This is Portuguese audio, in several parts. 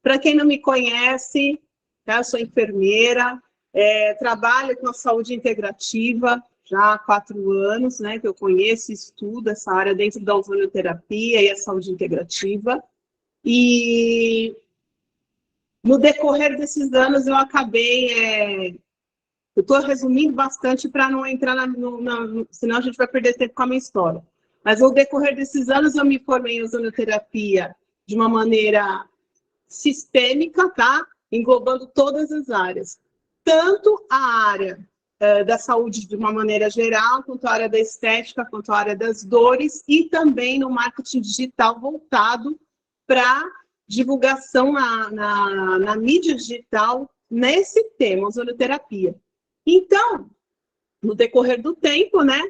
Para quem não me conhece, tá? Eu sou enfermeira, trabalho com a saúde integrativa já há 4 anos, né, que eu conheço e estudo essa área dentro da ozonioterapia e a saúde integrativa. E no decorrer desses anos eu acabei... eu estou resumindo bastante para não entrar senão a gente vai perder tempo com a minha história. Mas no decorrer desses anos eu me formei em ozonioterapia de uma maneira sistêmica, tá? Englobando todas as áreas. Tanto a área da saúde de uma maneira geral, quanto a área da estética, quanto a área das dores, e também no marketing digital voltado para divulgação na mídia digital nesse tema, ozonioterapia. Então, no decorrer do tempo, né,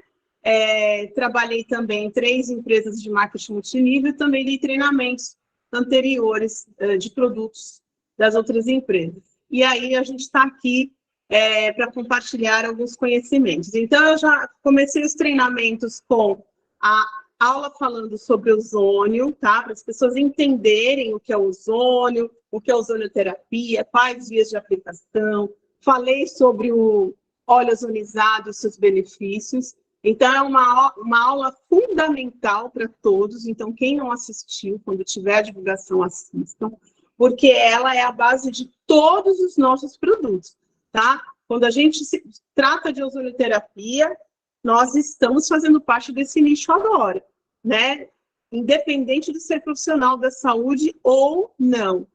trabalhei também em 3 empresas de marketing multinível e também dei treinamentos anteriores de produtos das outras empresas. E aí a gente está aqui para compartilhar alguns conhecimentos. Então, eu já comecei os treinamentos com a aula falando sobre ozônio, tá? Para as pessoas entenderem o que é ozônio, o que é ozonioterapia, quais vias de aplicação. Falei sobre o óleo ozonizado e seus benefícios. Então, é uma aula fundamental para todos. Então, quem não assistiu, quando tiver a divulgação, assistam, porque ela é a base de todos os nossos produtos, tá? Quando a gente se trata de ozonioterapia, nós estamos fazendo parte desse nicho agora, né? Independente de ser profissional da saúde ou não.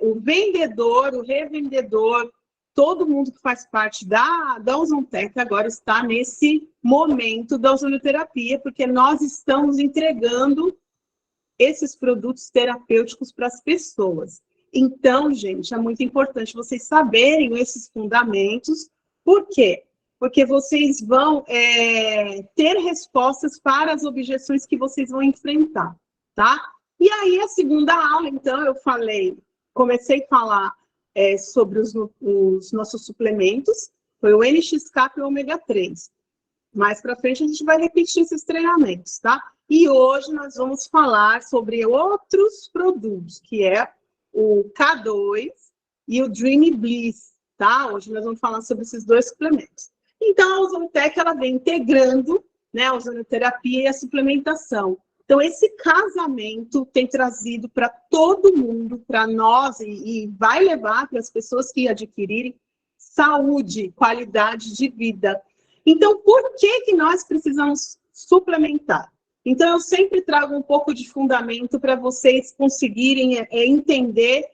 O vendedor, o revendedor, todo mundo que faz parte da Ozontec agora está nesse momento da ozonioterapia, porque nós estamos entregando esses produtos terapêuticos para as pessoas. Então, gente, é muito importante vocês saberem esses fundamentos. Por quê? Porque vocês vão ter respostas para as objeções que vocês vão enfrentar, tá? E aí, a segunda aula, então, comecei a falar sobre os nossos suplementos, foi o NX-Cap e o ômega 3. Mais para frente, a gente vai repetir esses treinamentos, tá? E hoje nós vamos falar sobre outros produtos, que é o K2 e o Dream Bliss, tá? Hoje nós vamos falar sobre esses 2 suplementos. Então, a Ozontec, ela vem integrando, né, a ozonioterapia e a suplementação. Então, esse casamento tem trazido para todo mundo, para nós, e vai levar para as pessoas que adquirirem saúde, qualidade de vida. Então, por que nós precisamos suplementar? Então, eu sempre trago um pouco de fundamento para vocês conseguirem entender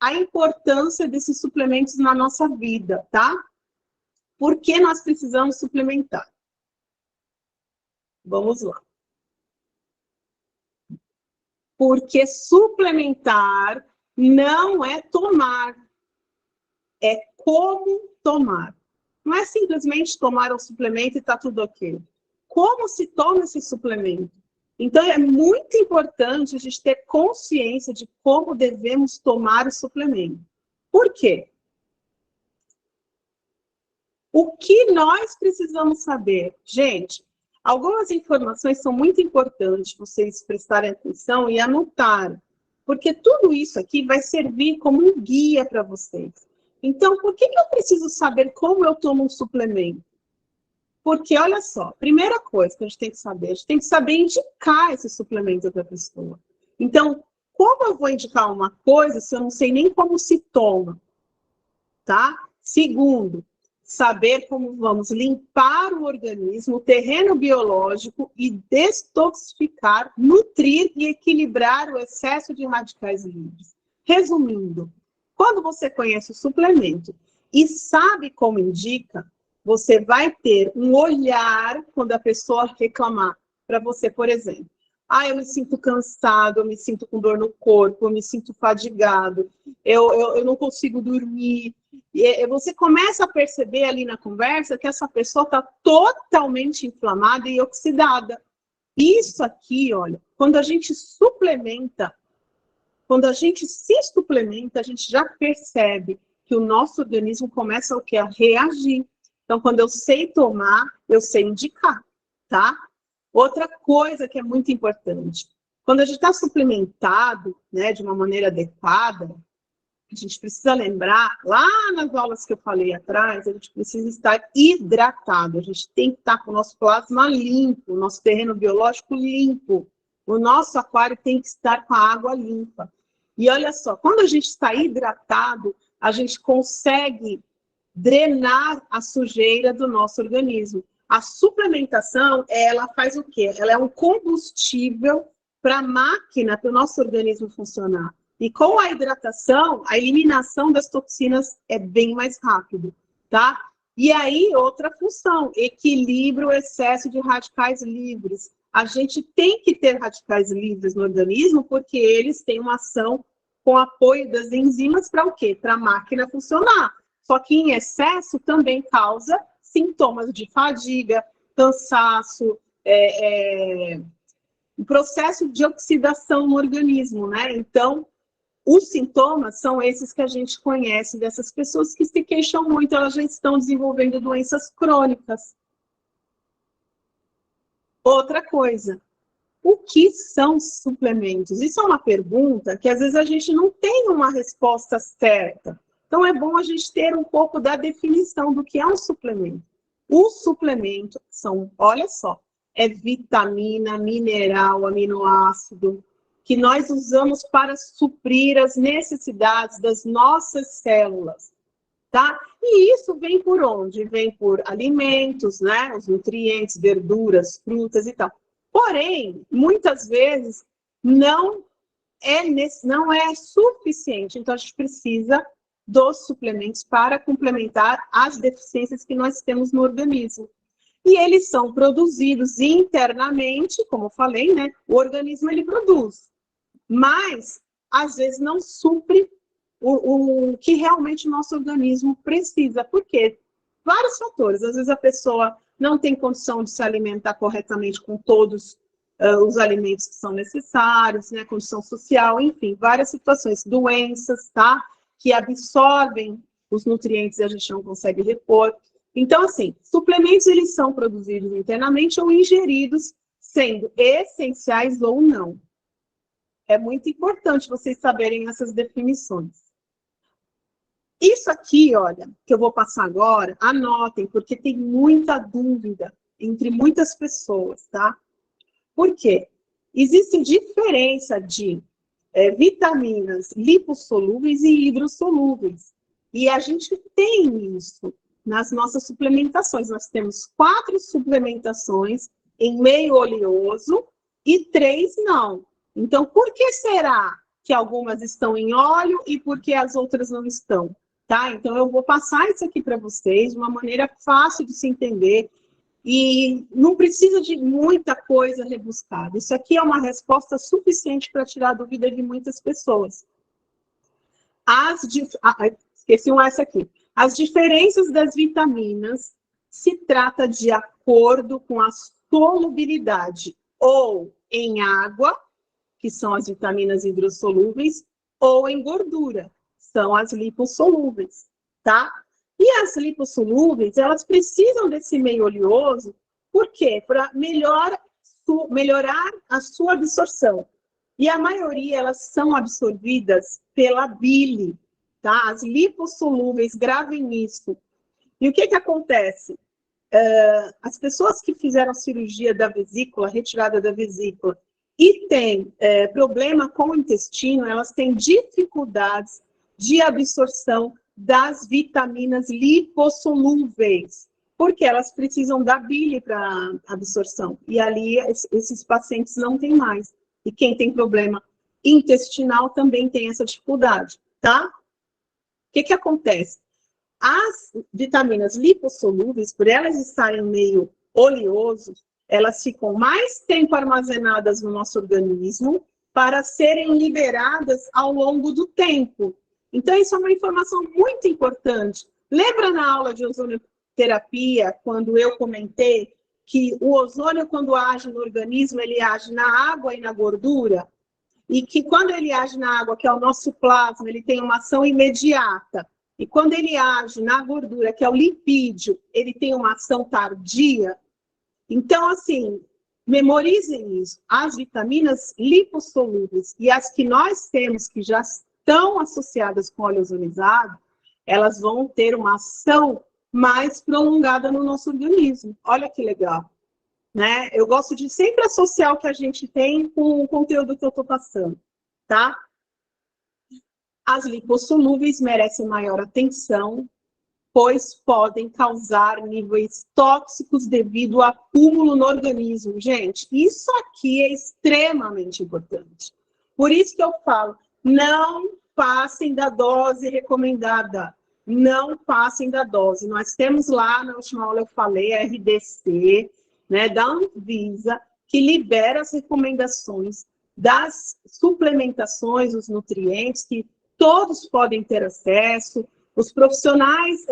a importância desses suplementos na nossa vida, tá? Por que nós precisamos suplementar? Vamos lá. Porque suplementar não é tomar, é como tomar. Não é simplesmente tomar um suplemento e está tudo ok. Como se toma esse suplemento? Então, é muito importante a gente ter consciência de como devemos tomar o suplemento. Por quê? O que nós precisamos saber? Gente, algumas informações são muito importantes vocês prestarem atenção e anotarem, porque tudo isso aqui vai servir como um guia para vocês. Então, por que eu preciso saber como eu tomo um suplemento? Porque, olha só, primeira coisa que a gente tem que saber indicar esse suplemento para a pessoa. Então, como eu vou indicar uma coisa se eu não sei nem como se toma? Tá? Segundo, saber como vamos limpar o organismo, o terreno biológico e detoxificar, nutrir e equilibrar o excesso de radicais livres. Resumindo, quando você conhece o suplemento e sabe como indica, você vai ter um olhar quando a pessoa reclamar para você, por exemplo. Eu me sinto cansado, eu me sinto com dor no corpo, eu me sinto fadigado, eu não consigo dormir. E você começa a perceber ali na conversa que essa pessoa está totalmente inflamada e oxidada. Isso aqui, olha, quando a gente suplementa, quando a gente se suplementa, a gente já percebe que o nosso organismo começa o quê? A reagir. Então, quando eu sei tomar, eu sei indicar, tá? Outra coisa que é muito importante, Quando a gente está suplementado, né, de uma maneira adequada, a gente precisa lembrar, lá nas aulas que eu falei atrás, a gente precisa estar hidratado, a gente tem que estar com o nosso plasma limpo, o nosso terreno biológico limpo, o nosso aquário tem que estar com a água limpa. E olha só, quando a gente está hidratado, a gente consegue drenar a sujeira do nosso organismo. A suplementação, ela faz o quê? Ela é um combustível para a máquina, para o nosso organismo funcionar. E com a hidratação, a eliminação das toxinas é bem mais rápido, tá? E aí, outra função, equilíbrio, excesso de radicais livres. A gente tem que ter radicais livres no organismo, porque eles têm uma ação com apoio das enzimas para o quê? Para a máquina funcionar. Só que em excesso também causa sintomas de fadiga, cansaço, o processo de oxidação no organismo, né? Então, os sintomas são esses que a gente conhece dessas pessoas que se queixam muito, elas já estão desenvolvendo doenças crônicas. Outra coisa, o que são suplementos? Isso é uma pergunta que às vezes a gente não tem uma resposta certa. Então é bom a gente ter um pouco da definição do que é um suplemento. O suplemento são, olha só, é vitamina, mineral, aminoácido, que nós usamos para suprir as necessidades das nossas células, tá? E isso vem por onde? Vem por alimentos, né? Os nutrientes, verduras, frutas e tal. Porém, muitas vezes não é suficiente. Então, a gente precisa dos suplementos para complementar as deficiências que nós temos no organismo. E eles são produzidos internamente, como eu falei, né? O organismo, ele produz. Mas, às vezes, não supre o que realmente o nosso organismo precisa. Por quê? Vários fatores. Às vezes, a pessoa não tem condição de se alimentar corretamente com todos os alimentos que são necessários, né? Condição social, enfim, várias situações. Doenças, tá? Que absorvem os nutrientes e a gente não consegue repor. Então, assim, suplementos, eles são produzidos internamente ou ingeridos, sendo essenciais ou não. É muito importante vocês saberem essas definições. Isso aqui, olha, que eu vou passar agora, anotem, porque tem muita dúvida entre muitas pessoas, tá? Por quê? Existe diferença de vitaminas lipossolúveis e hidrossolúveis. E a gente tem isso nas nossas suplementações. Nós temos 4 suplementações em meio oleoso e 3 não. Então, por que será que algumas estão em óleo e por que as outras não estão? Tá? Então, eu vou passar isso aqui para vocês de uma maneira fácil de se entender e não precisa de muita coisa rebuscada. Isso aqui é uma resposta suficiente para tirar a dúvida de muitas pessoas. Esqueci essa aqui. As diferenças das vitaminas se trata de acordo com a solubilidade ou em água, que são as vitaminas hidrossolúveis, ou em gordura, são as lipossolúveis, tá? E as lipossolúveis, elas precisam desse meio oleoso, por quê? Para melhorar a sua absorção. E a maioria, elas são absorvidas pela bile, tá? As lipossolúveis, gravem isso. E o que acontece? As pessoas que fizeram cirurgia da vesícula, retirada da vesícula, e tem problema com o intestino, elas têm dificuldades de absorção das vitaminas lipossolúveis, porque elas precisam da bile para absorção. E ali esses pacientes não têm mais. E quem tem problema intestinal também tem essa dificuldade, tá? O que acontece? As vitaminas lipossolúveis, por elas estarem meio oleosas, elas ficam mais tempo armazenadas no nosso organismo para serem liberadas ao longo do tempo. Então, isso é uma informação muito importante. Lembra na aula de ozonioterapia, quando eu comentei que o ozônio, quando age no organismo, ele age na água e na gordura? E que quando ele age na água, que é o nosso plasma, ele tem uma ação imediata. E quando ele age na gordura, que é o lipídio, ele tem uma ação tardia. Então, assim, Memorizem isso. As vitaminas lipossolúveis e as que nós temos que já estão associadas com óleo ozonizado, elas vão ter uma ação mais prolongada no nosso organismo. Olha que legal, né? Eu gosto de sempre associar o que a gente tem com o conteúdo que eu estou passando, tá? As lipossolúveis merecem maior atenção, pois podem causar níveis tóxicos devido ao acúmulo no organismo. Gente, isso aqui é extremamente importante. Por isso que eu falo, não passem da dose recomendada. Não passem da dose. Nós temos lá, na última aula eu falei, a RDC, né, da Anvisa, que libera as recomendações das suplementações, os nutrientes, que todos podem ter acesso. Os profissionais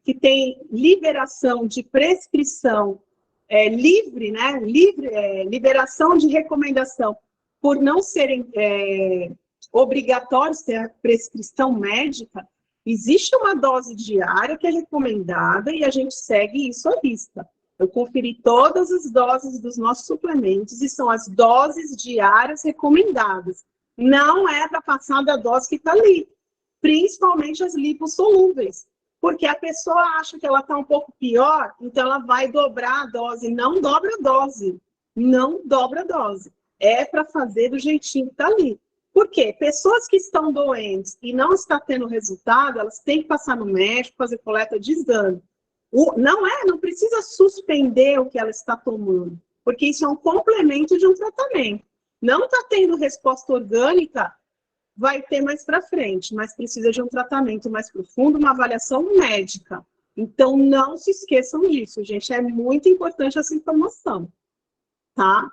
que têm liberação de prescrição livre, né? Liberação de recomendação, por não serem obrigatórios ter a prescrição médica, existe uma dose diária que é recomendada e a gente segue isso à risca. Eu conferi todas as doses dos nossos suplementos e são as doses diárias recomendadas. Não é para passar da dose que está ali. Principalmente as lipossolúveis, porque a pessoa acha que ela está um pouco pior, então ela vai dobrar a dose. Não dobra a dose, não dobra a dose. É para fazer do jeitinho que está ali. Por quê? Pessoas que estão doentes e não estão tendo resultado, elas têm que passar no médico, fazer coleta de exame. Não precisa suspender o que ela está tomando, porque isso é um complemento de um tratamento. Não está tendo resposta orgânica, vai ter mais para frente, mas precisa de um tratamento mais profundo, uma avaliação médica. Então, não se esqueçam disso, gente. É muito importante essa informação, tá?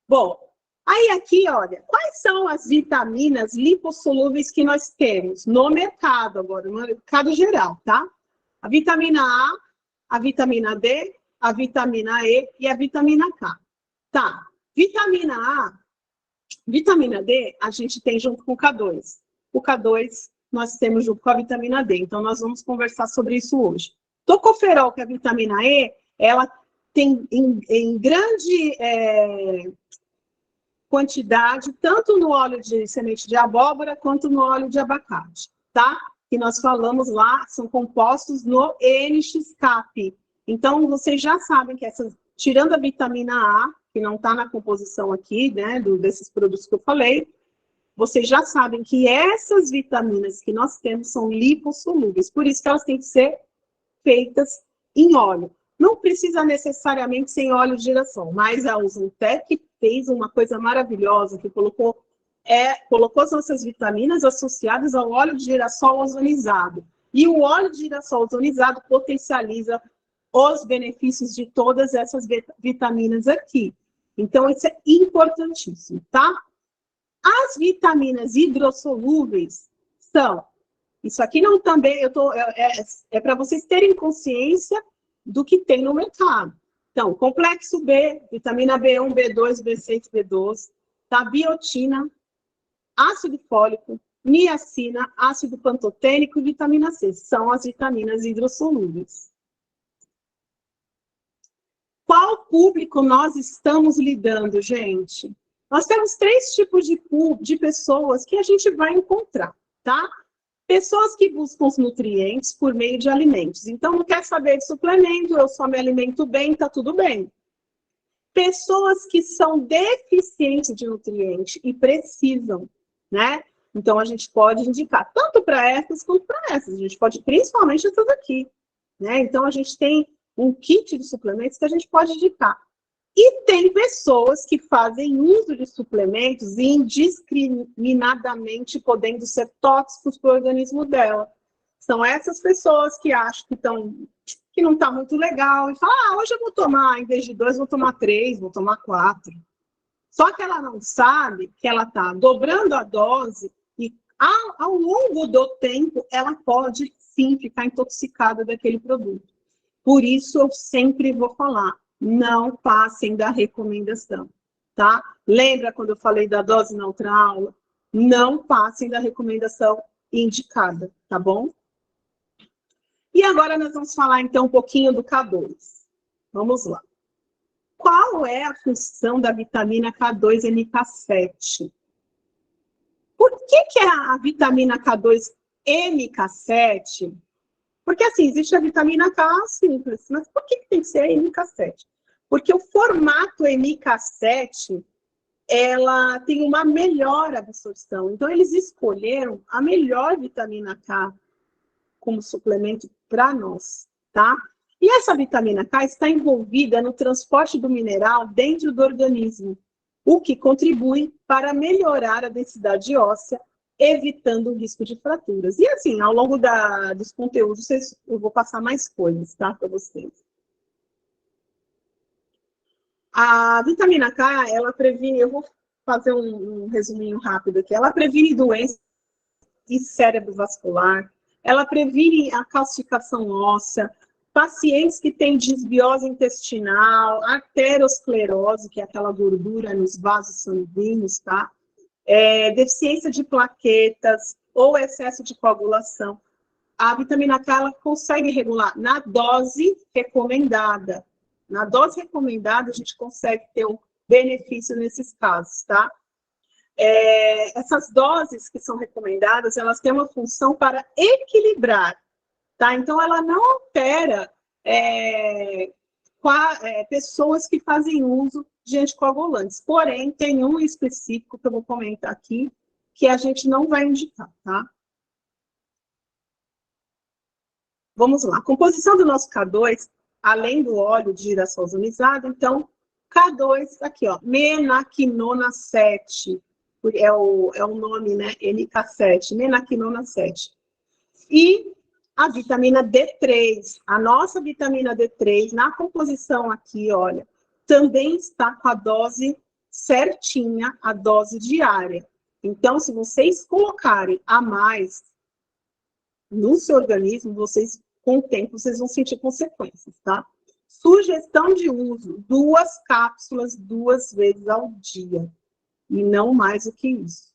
Bom, aí aqui, olha, quais são as vitaminas lipossolúveis que nós temos no mercado agora, no mercado geral, tá? A vitamina A vitamina D, a vitamina E e a vitamina K. Tá, Vitamina D, a gente tem junto com o K2. O K2 nós temos junto com a vitamina D, então nós vamos conversar sobre isso hoje. Tocoferol, que é a vitamina E, ela tem em grande quantidade, tanto no óleo de semente de abóbora, quanto no óleo de abacate, tá? Que nós falamos lá, são compostos no NX-CAP. Então, vocês já sabem que tirando a vitamina A, que não está na composição aqui, né, desses produtos que eu falei, vocês já sabem que essas vitaminas que nós temos são lipossolúveis, por isso que elas têm que ser feitas em óleo. Não precisa necessariamente ser em óleo de girassol, mas a Ozantec fez uma coisa maravilhosa, que colocou as nossas vitaminas associadas ao óleo de girassol ozonizado. E o óleo de girassol ozonizado potencializa os benefícios de todas essas vitaminas aqui. Então, isso é importantíssimo, tá? As vitaminas hidrossolúveis são... Isso aqui não também... para vocês terem consciência do que tem no mercado. Então, complexo B, vitamina B1, B2, B6, B12, tá? Biotina, ácido fólico, niacina, ácido pantotênico e vitamina C. São as vitaminas hidrossolúveis. Qual público nós estamos lidando, gente? Nós temos 3 tipos de pessoas que a gente vai encontrar, tá? Pessoas que buscam os nutrientes por meio de alimentos. Então, não quer saber de suplemento, eu só me alimento bem, tá tudo bem. Pessoas que são deficientes de nutrientes e precisam, né? Então, a gente pode indicar tanto para essas quanto para essas. A gente pode, principalmente essas aqui, né? Então, a gente tem um kit de suplementos que a gente pode indicar. E tem pessoas que fazem uso de suplementos indiscriminadamente, podendo ser tóxicos para o organismo dela. São essas pessoas que acham que não está muito legal e falam, hoje eu vou tomar, em vez de 2, vou tomar 3, vou tomar 4. Só que ela não sabe que ela está dobrando a dose e ao longo do tempo ela pode sim ficar intoxicada daquele produto. Por isso, eu sempre vou falar, não passem da recomendação, tá? Lembra quando eu falei da dose na outra aula? Não passem da recomendação indicada, tá bom? E agora nós vamos falar, então, um pouquinho do K2. Vamos lá. Qual é a função da vitamina K2-MK7? Por que a vitamina K2-MK7? Porque, assim, existe a vitamina K simples, mas por que tem que ser a MK7? Porque o formato MK7, ela tem uma melhor absorção. Então, eles escolheram a melhor vitamina K como suplemento para nós, tá? E essa vitamina K está envolvida no transporte do mineral dentro do organismo, o que contribui para melhorar a densidade óssea, evitando o risco de fraturas. E assim, ao longo dos conteúdos, eu vou passar mais coisas, tá, para vocês. A vitamina K, ela previne, eu vou fazer um resuminho rápido aqui, ela previne doenças de cérebro vascular, ela previne a calcificação óssea, pacientes que têm desbiose intestinal, arteriosclerose, que é aquela gordura nos vasos sanguíneos, tá? Deficiência de plaquetas ou excesso de coagulação. A vitamina K, ela consegue regular na dose recomendada. Na dose recomendada, a gente consegue ter um benefício nesses casos, tá? Essas doses que são recomendadas, elas têm uma função para equilibrar, tá? Então, ela não altera pessoas que fazem uso de anticoagulantes. Porém, tem um específico que eu vou comentar aqui, que a gente não vai indicar, tá? Vamos lá. A composição do nosso K2, além do óleo de girassol ozonizado, então, K2, aqui, ó, menaquinona 7, é o nome, né, MK7, menaquinona 7. E a vitamina D3, a nossa vitamina D3, na composição aqui, olha, também está com a dose certinha, a dose diária. Então, se vocês colocarem a mais no seu organismo, vocês, com o tempo, vocês vão sentir consequências, tá? Sugestão de uso, 2 cápsulas 2 vezes ao dia. E não mais do que isso.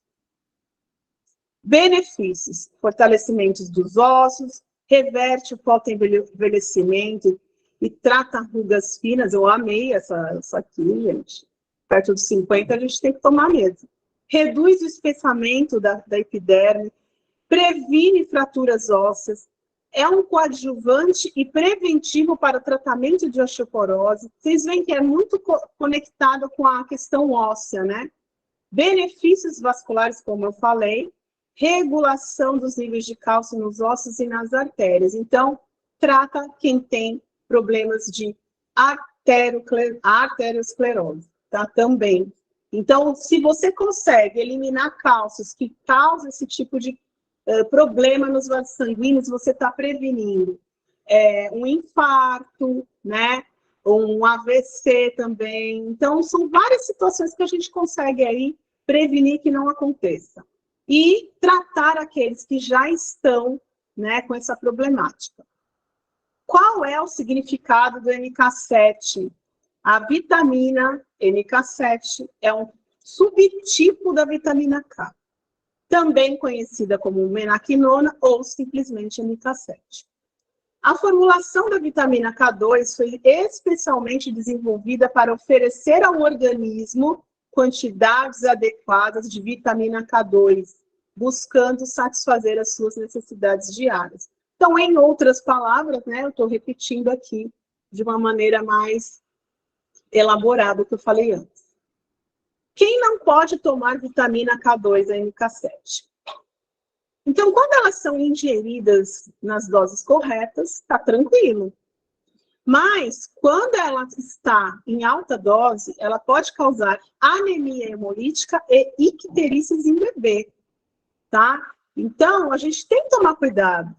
Benefícios: fortalecimento dos ossos, reverte o fotoenvelhecimento e trata rugas finas. Eu amei essa aqui, gente. Perto dos 50, a gente tem que tomar mesmo. Reduz o espessamento da epiderme, previne fraturas ósseas, é um coadjuvante e preventivo para o tratamento de osteoporose. Vocês veem que é muito conectado com a questão óssea, né? Benefícios vasculares, como eu falei, regulação dos níveis de cálcio nos ossos e nas artérias. Então, trata quem tem problemas de arteriosclerose, tá? Também. Então, se você consegue eliminar cálcios que causam esse tipo de problema nos vasos sanguíneos, você está prevenindo um infarto, né? Um AVC também. Então, são várias situações que a gente consegue aí prevenir que não aconteça. E tratar aqueles que já estão, né, com essa problemática. Qual é o significado do MK7? A vitamina MK7 é um subtipo da vitamina K, também conhecida como menaquinona ou simplesmente MK7. A formulação da vitamina K2 foi especialmente desenvolvida para oferecer ao organismo quantidades adequadas de vitamina K2, buscando satisfazer as suas necessidades diárias. Então, em outras palavras, né, eu estou repetindo aqui de uma maneira mais elaborada que eu falei antes. Quem não pode tomar vitamina K2 e MK7? Então, quando elas são ingeridas nas doses corretas, está tranquilo. Mas, quando ela está em alta dose, ela pode causar anemia hemolítica e icterícias em bebê, tá? Então, a gente tem que tomar cuidado,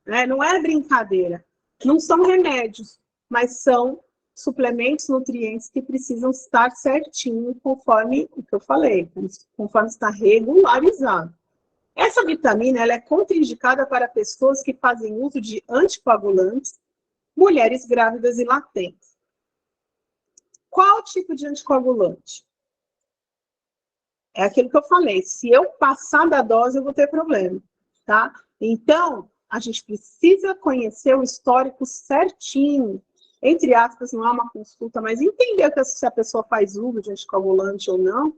né? Não é brincadeira. Não são remédios, mas são suplementos, nutrientes que precisam estar certinho conforme o que eu falei, conforme está regularizado. Essa vitamina ela é contraindicada para pessoas que fazem uso de anticoagulantes, mulheres grávidas e latentes. Qual tipo de anticoagulante? É aquilo que eu falei, se eu passar da dose, eu vou ter problema, tá? Então, a gente precisa conhecer o histórico certinho. entre aspas, não é uma consulta, mas entender se a pessoa faz uso de anticoagulante ou não.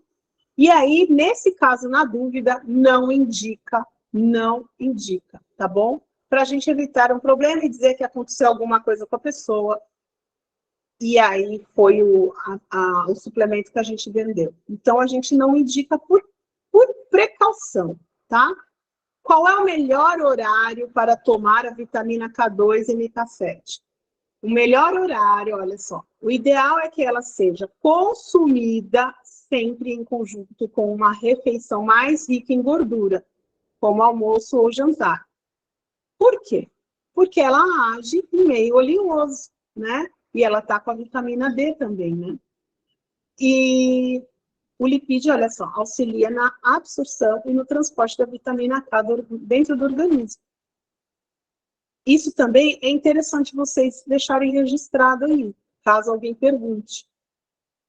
E aí, nesse caso, na dúvida, não indica, tá bom? Para a gente evitar um problema e dizer que aconteceu alguma coisa com a pessoa, e aí foi o suplemento que a gente vendeu. Então, a gente não indica por precaução, tá? Qual é o melhor horário para tomar a vitamina K2 e MK7? O melhor horário, olha só, o ideal é que ela seja consumida sempre em conjunto com uma refeição mais rica em gordura, como almoço ou jantar. Por quê? Porque ela age em meio oleoso, né? E ela tá com a vitamina D também, né? E o lipídio, olha só, auxilia na absorção e no transporte da vitamina K dentro do organismo. Isso também é interessante vocês deixarem registrado aí, caso alguém pergunte.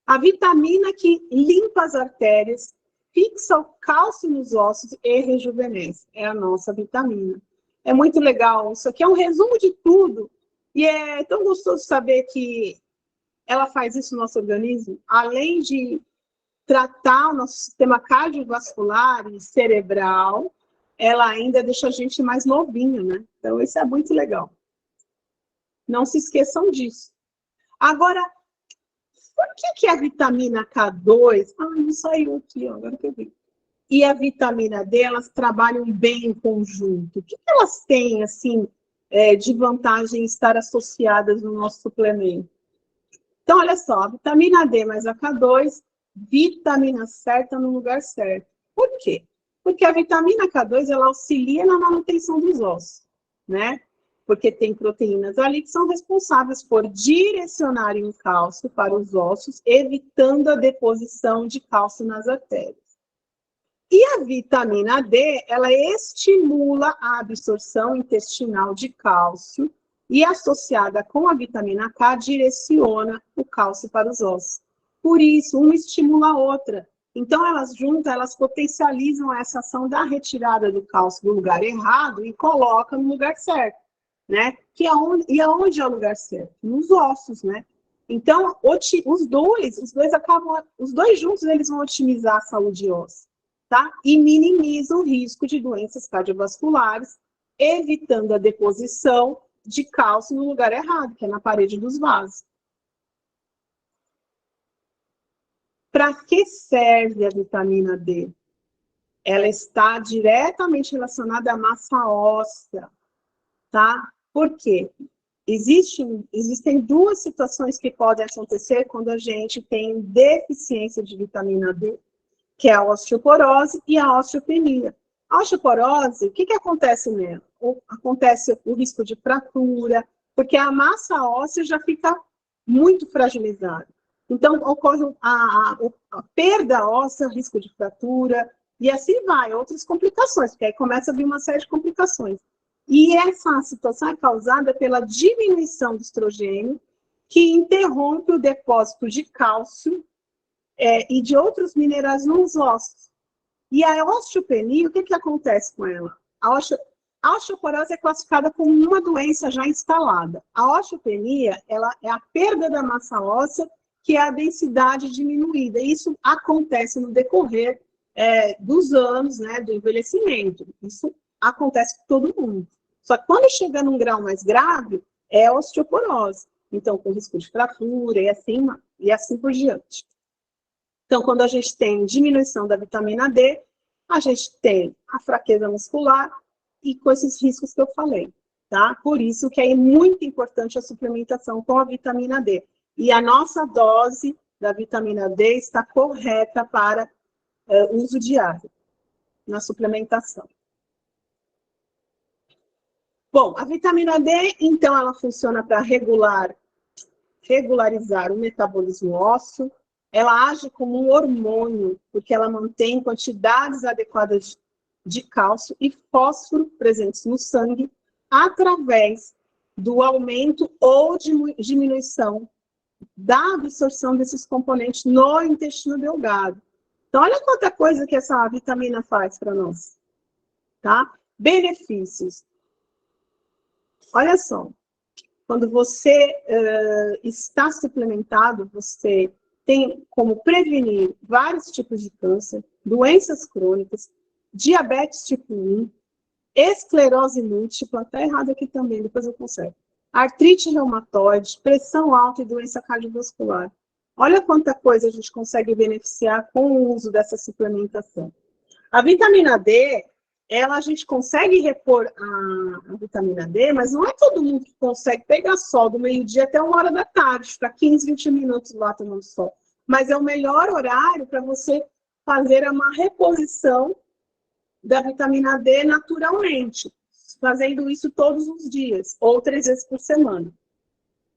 A vitamina que limpa as artérias, fixa o cálcio nos ossos e rejuvenesce. É a nossa vitamina. É muito legal. Isso aqui é um resumo de tudo. E é tão gostoso saber que ela faz isso no nosso organismo, além de tratar o nosso sistema cardiovascular e cerebral, ela ainda deixa a gente mais novinho, né? Então, isso é muito legal. Não se esqueçam disso. Agora, por que a vitamina K2... não saiu aqui, ó, agora que eu vi. E a vitamina D, elas trabalham bem em conjunto. O que elas têm, assim, de vantagem estar associadas no nosso suplemento? Então, olha só, a vitamina D mais a K2, vitamina certa no lugar certo. Por quê? Porque a vitamina K2, ela auxilia na manutenção dos ossos, né? Porque tem proteínas ali que são responsáveis por direcionarem o cálcio para os ossos, evitando a deposição de cálcio nas artérias. E a vitamina D, ela estimula a absorção intestinal de cálcio e, associada com a vitamina K, direciona o cálcio para os ossos. Por isso, uma estimula a outra. Então, elas juntas, elas potencializam essa ação da retirada do cálcio do lugar errado e colocam no lugar certo, né? E aonde é o lugar certo? Nos ossos, né? Então, os dois juntos, eles vão otimizar a saúde óssea. Tá? E minimiza o risco de doenças cardiovasculares, evitando a deposição de cálcio no lugar errado, que é na parede dos vasos. Para que serve a vitamina D? Ela está diretamente relacionada à massa óssea, tá? Por quê? Existem duas situações que podem acontecer quando a gente tem deficiência de vitamina D, que é a osteoporose e a osteopenia. A osteoporose, o que acontece nela? Acontece o risco de fratura, porque a massa óssea já fica muito fragilizada. Então, ocorre a perda óssea, risco de fratura, e assim vai, outras complicações, porque aí começa a vir uma série de complicações. E essa situação é causada pela diminuição do estrogênio, que interrompe o depósito de cálcio e de outros minerais nos ossos. E a osteopenia, o que acontece com ela? A osteoporose é classificada como uma doença já instalada. A osteopenia, ela é a perda da massa óssea, que é a densidade diminuída. Isso acontece no decorrer dos anos, né, do envelhecimento. Isso acontece com todo mundo. Só que quando chega num grau mais grave, é osteoporose. Então, com risco de fratura e assim por diante. Então, quando a gente tem diminuição da vitamina D, a gente tem a fraqueza muscular e com esses riscos que eu falei, tá? Por isso que é muito importante a suplementação com a vitamina D. E a nossa dose da vitamina D está correta para uso diário na suplementação. Bom, a vitamina D, então, ela funciona para regularizar o metabolismo ósseo. Ela age como um hormônio, porque ela mantém quantidades adequadas de cálcio e fósforo presentes no sangue através do aumento ou diminuição da absorção desses componentes no intestino delgado. Então, olha quanta coisa que essa vitamina faz para nós, tá? Benefícios. Olha só. quando você está suplementado, você tem como prevenir vários tipos de câncer, doenças crônicas, diabetes tipo 1, esclerose múltipla, está errado aqui também, depois eu conserto, artrite reumatoide, pressão alta e doença cardiovascular. Olha quanta coisa a gente consegue beneficiar com o uso dessa suplementação. A vitamina D, a gente consegue repor a vitamina D, mas não é todo mundo que consegue pegar sol do meio-dia até 1h da tarde, ficar 15, 20 minutos lá tomando sol. Mas é o melhor horário para você fazer uma reposição da vitamina D naturalmente, fazendo isso todos os dias, ou 3 vezes por semana.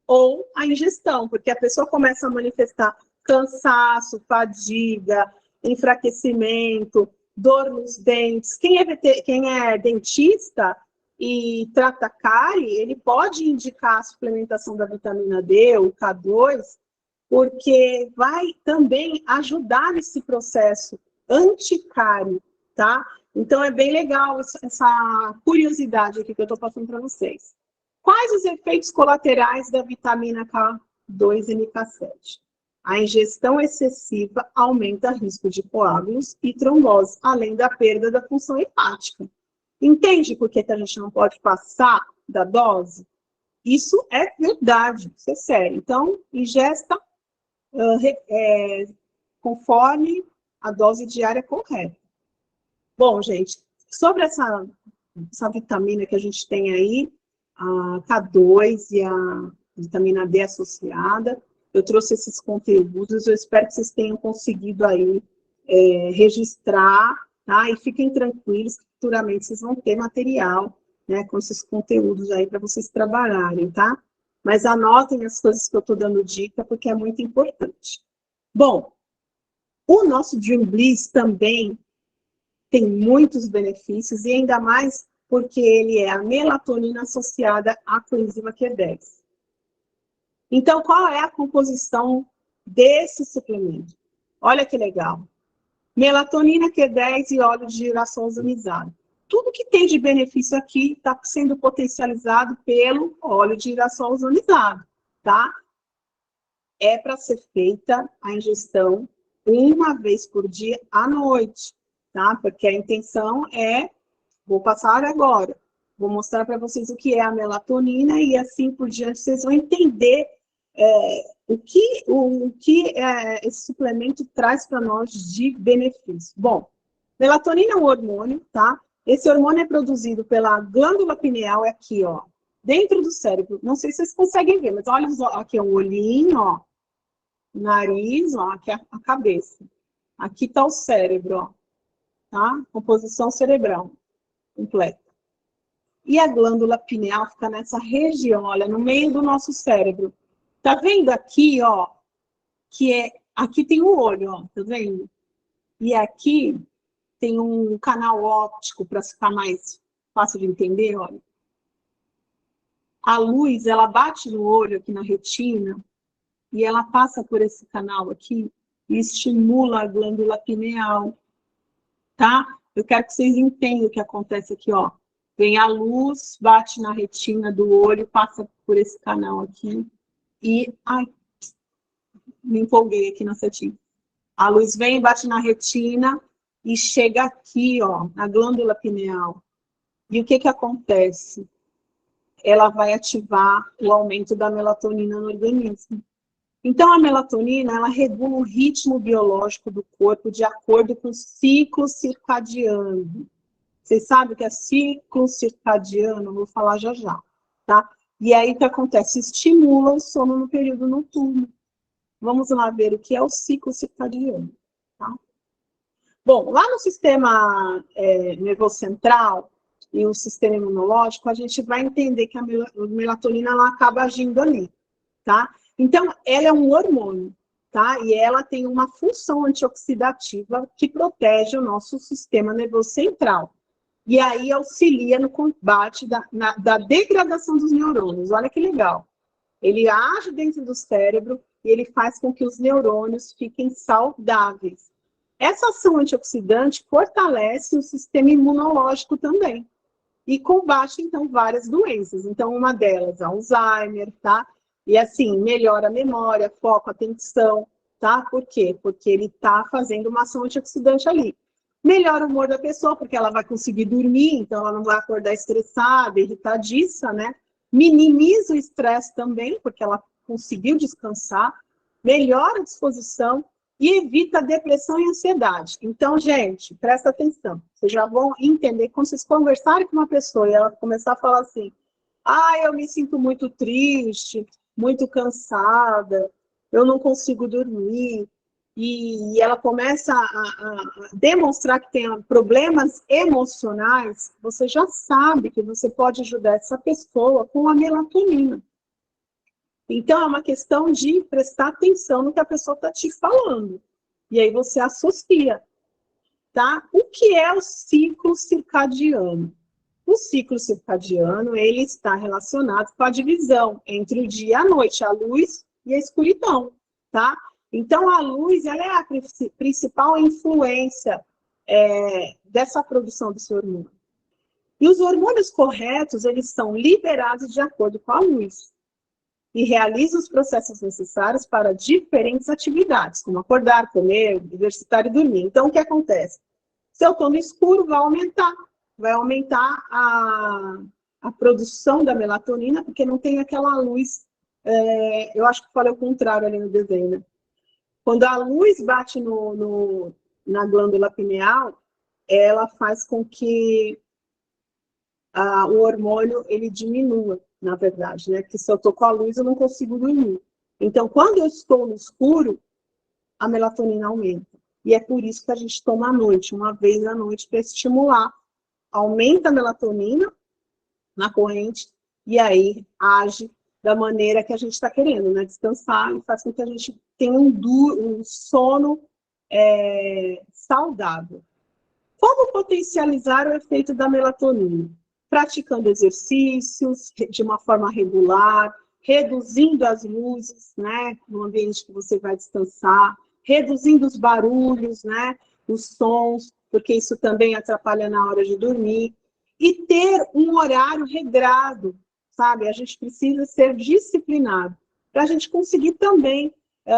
Ou a ingestão, porque a pessoa começa a manifestar cansaço, fadiga, enfraquecimento, dor nos dentes. Quem é dentista e trata cárie, ele pode indicar a suplementação da vitamina D ou K2, porque vai também ajudar nesse processo anticárie, tá? Então, é bem legal essa curiosidade aqui que eu estou passando para vocês. Quais os efeitos colaterais da vitamina K2 e K7? A ingestão excessiva aumenta o risco de coágulos e trombose, além da perda da função hepática. Entende por que a gente não pode passar da dose? Isso é verdade, isso é sério. Então, ingesta conforme a dose diária correta. Bom, gente, sobre essa vitamina que a gente tem aí, a K2 e a vitamina D associada, eu trouxe esses conteúdos, eu espero que vocês tenham conseguido aí registrar, tá? E fiquem tranquilos que futuramente vocês vão ter material, né, com esses conteúdos aí para vocês trabalharem, tá? Mas anotem as coisas que eu estou dando dica, porque é muito importante. Bom, o nosso Dream Bliss também tem muitos benefícios, e ainda mais porque ele é a melatonina associada à coenzima Q10. Então, qual é a composição desse suplemento? Olha que legal. Melatonina, Q10 e óleo de girassol ozonizado. Tudo que tem de benefício aqui está sendo potencializado pelo óleo de girassol ozonizado, tá? É para ser feita a ingestão uma vez por dia à noite, tá? Porque a intenção vou passar agora, vou mostrar para vocês o que é a melatonina e assim por diante vocês vão entender o que esse suplemento traz para nós de benefício. Bom, melatonina é um hormônio, tá? Esse hormônio é produzido pela glândula pineal, é aqui, ó, dentro do cérebro. Não sei se vocês conseguem ver, mas olha aqui, ó, o olhinho, ó, nariz, ó, aqui a cabeça. Aqui está o cérebro, ó, tá? Composição cerebral completa. E a glândula pineal fica nessa região, olha, no meio do nosso cérebro. Tá vendo aqui, ó, aqui tem um olho, ó, tá vendo? E aqui tem um canal óptico para ficar mais fácil de entender, olha. A luz, ela bate no olho aqui na retina e ela passa por esse canal aqui e estimula a glândula pineal, tá? Eu quero que vocês entendam o que acontece aqui, ó. Vem a luz, bate na retina do olho, passa por esse canal aqui e... Ai, me empolguei aqui na setinha. A luz vem, bate na retina e chega aqui, ó, na glândula pineal. E o que que acontece? Ela vai ativar o aumento da melatonina no organismo. Então, a melatonina, ela regula o ritmo biológico do corpo de acordo com o ciclo circadiano. Vocês sabem o que é ciclo circadiano? Eu vou falar já já, tá? E aí, o que acontece? Estimula o sono no período noturno. Vamos lá ver o que é o ciclo circadiano, tá? Bom, lá no sistema nervoso central e o sistema imunológico, a gente vai entender que a melatonina ela acaba agindo ali, tá? Então, ela é um hormônio, tá? E ela tem uma função antioxidativa que protege o nosso sistema nervoso central. E aí auxilia no combate da degradação dos neurônios. Olha que legal. Ele age dentro do cérebro e ele faz com que os neurônios fiquem saudáveis. Essa ação antioxidante fortalece o sistema imunológico também. e combate, então, várias doenças. Então, uma delas, Alzheimer, tá? E assim, melhora a memória, foco, atenção, tá? Por quê? Porque ele está fazendo uma ação antioxidante ali. Melhora o humor da pessoa, porque ela vai conseguir dormir, então ela não vai acordar estressada, irritadiça, né? Minimiza o estresse também, porque ela conseguiu descansar, melhora a disposição e evita depressão e ansiedade. Então, gente, presta atenção. Vocês já vão entender, quando vocês conversarem com uma pessoa e ela começar a falar assim, eu me sinto muito triste, muito cansada, eu não consigo dormir, e ela começa a demonstrar que tem problemas emocionais, você já sabe que você pode ajudar essa pessoa com a melatonina. Então, é uma questão de prestar atenção no que a pessoa está te falando. E aí você associa, tá? O que é o ciclo circadiano? O ciclo circadiano, ele está relacionado com a divisão entre o dia e a noite, a luz e a escuridão, tá? Então, a luz, ela é a principal influência dessa produção desse hormônio. E os hormônios corretos, eles são liberados de acordo com a luz e realizam os processos necessários para diferentes atividades, como acordar, comer, exercitar e dormir. Então, o que acontece? Se eu estou no escuro, vai aumentar a produção da melatonina, porque não tem aquela luz, eu acho que falei o contrário ali no desenho, né? Quando a luz bate na glândula pineal, ela faz com que o hormônio ele diminua, na verdade, né? Porque se eu estou com a luz, eu não consigo dormir. Então, quando eu estou no escuro, a melatonina aumenta. E é por isso que a gente toma à noite, uma vez à noite, para estimular. Aumenta a melatonina na corrente e aí age da maneira que a gente está querendo, né? Descansar e faz com que a gente tenha um sono saudável. Como potencializar o efeito da melatonina? Praticando exercícios de uma forma regular, reduzindo as luzes, né, no ambiente que você vai descansar, reduzindo os barulhos, né, os sons, porque isso também atrapalha na hora de dormir, e ter um horário regrado, sabe? A gente precisa ser disciplinado, para a gente conseguir também,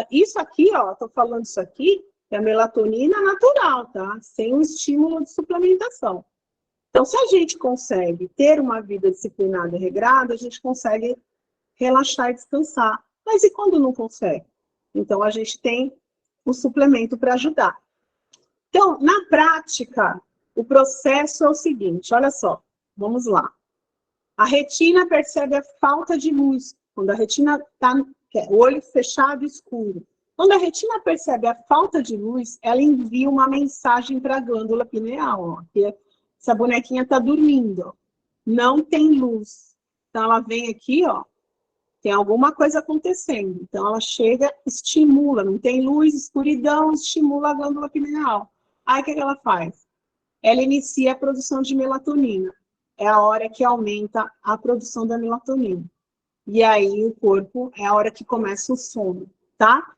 isso aqui, estou falando isso aqui, é a melatonina natural, tá? Sem um estímulo de suplementação. Então, se a gente consegue ter uma vida disciplinada e regrada, a gente consegue relaxar e descansar. Mas e quando não consegue? Então, a gente tem o suplemento para ajudar. Então, na prática, o processo é o seguinte, olha só, vamos lá. A retina percebe a falta de luz, quando a retina está, o olho fechado escuro. Quando a retina percebe a falta de luz, ela envia uma mensagem para a glândula pineal, que essa bonequinha está dormindo, não tem luz. Então, ela vem aqui, tem alguma coisa acontecendo. Então, ela chega, estimula, não tem luz, escuridão, estimula a glândula pineal. Aí, o que ela faz? Ela inicia a produção de melatonina. É a hora que aumenta a produção da melatonina. E aí, o corpo, é a hora que começa o sono, tá?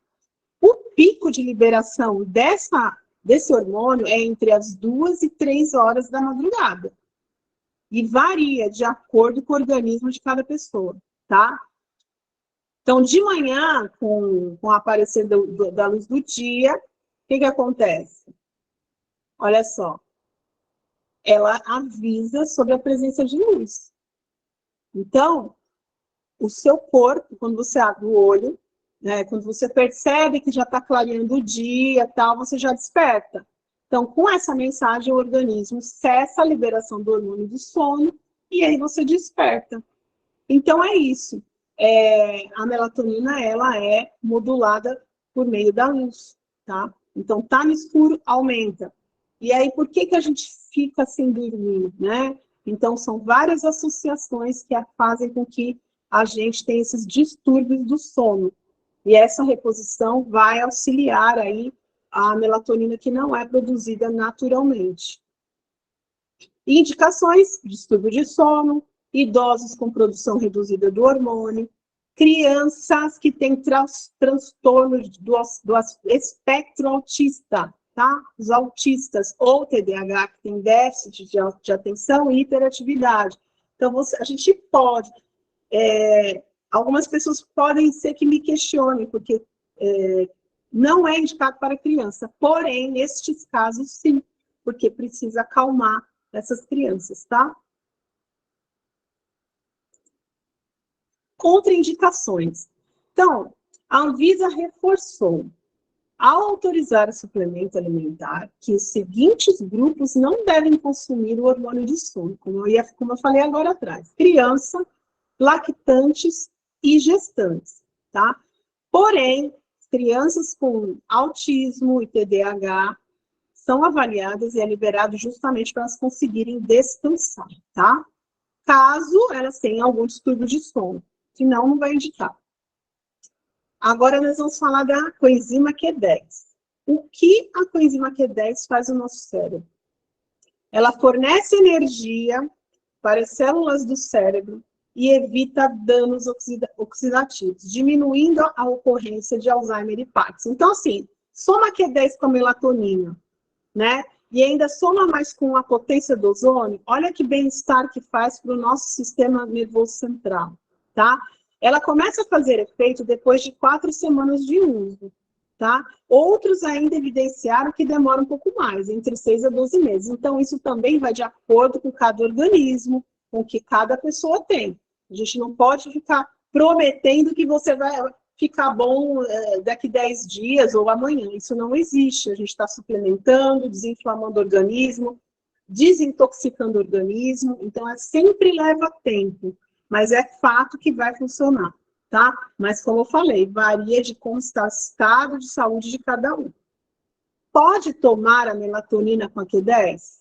O pico de liberação desse hormônio é entre as 2 e 3 horas da madrugada. E varia de acordo com o organismo de cada pessoa, tá? Então, de manhã, com o aparecer da luz do dia, o que acontece? Olha só. Ela avisa sobre a presença de luz. Então, o seu corpo, quando você abre o olho, né, quando você percebe que já está clareando o dia, tal, você já desperta. Então, com essa mensagem, o organismo cessa a liberação do hormônio do sono e aí você desperta. Então, é isso. A melatonina, ela é modulada por meio da luz, tá? Então, tá no escuro, aumenta. E aí, por que a gente fica sem dormir, né? Então, são várias associações que fazem com que a gente tenha esses distúrbios do sono. E essa reposição vai auxiliar aí a melatonina que não é produzida naturalmente. Indicações: distúrbio de sono, idosos com produção reduzida do hormônio, crianças que têm transtorno do espectro autista. tá? Os autistas ou TDAH, que tem déficit de atenção e hiperatividade. Então, a gente pode... algumas pessoas podem ser que me questionem, porque não é indicado para criança. Porém, nestes casos, sim, porque precisa acalmar essas crianças, tá? Contraindicações. Então, a Anvisa reforçou, ao autorizar o suplemento alimentar, que os seguintes grupos não devem consumir o hormônio de sono, como eu falei agora atrás: criança, lactantes e gestantes, tá? Porém, crianças com autismo e TDAH são avaliadas e é liberado justamente para elas conseguirem descansar, tá? Caso elas tenham algum distúrbio de sono, senão não vai indicar. Agora nós vamos falar da coenzima Q10. O que a coenzima Q10 faz no nosso cérebro? Ela fornece energia para as células do cérebro e evita danos oxidativos, diminuindo a ocorrência de Alzheimer e Parkinson. Então, assim, soma Q10 com a melatonina, né? E ainda soma mais com a potência do ozônio, olha que bem-estar que faz para o nosso sistema nervoso central, tá? Ela começa a fazer efeito depois de 4 semanas de uso, tá? Outros ainda evidenciaram que demora um pouco mais, entre 6 a 12 meses. Então, isso também vai de acordo com cada organismo, com o que cada pessoa tem. A gente não pode ficar prometendo que você vai ficar bom daqui 10 dias ou amanhã. Isso não existe. A gente está suplementando, desinflamando o organismo, desintoxicando o organismo. Então, sempre leva tempo, mas é fato que vai funcionar, tá? Mas, como eu falei, varia de como está o estado de saúde de cada um. Pode tomar a melatonina com a Q10?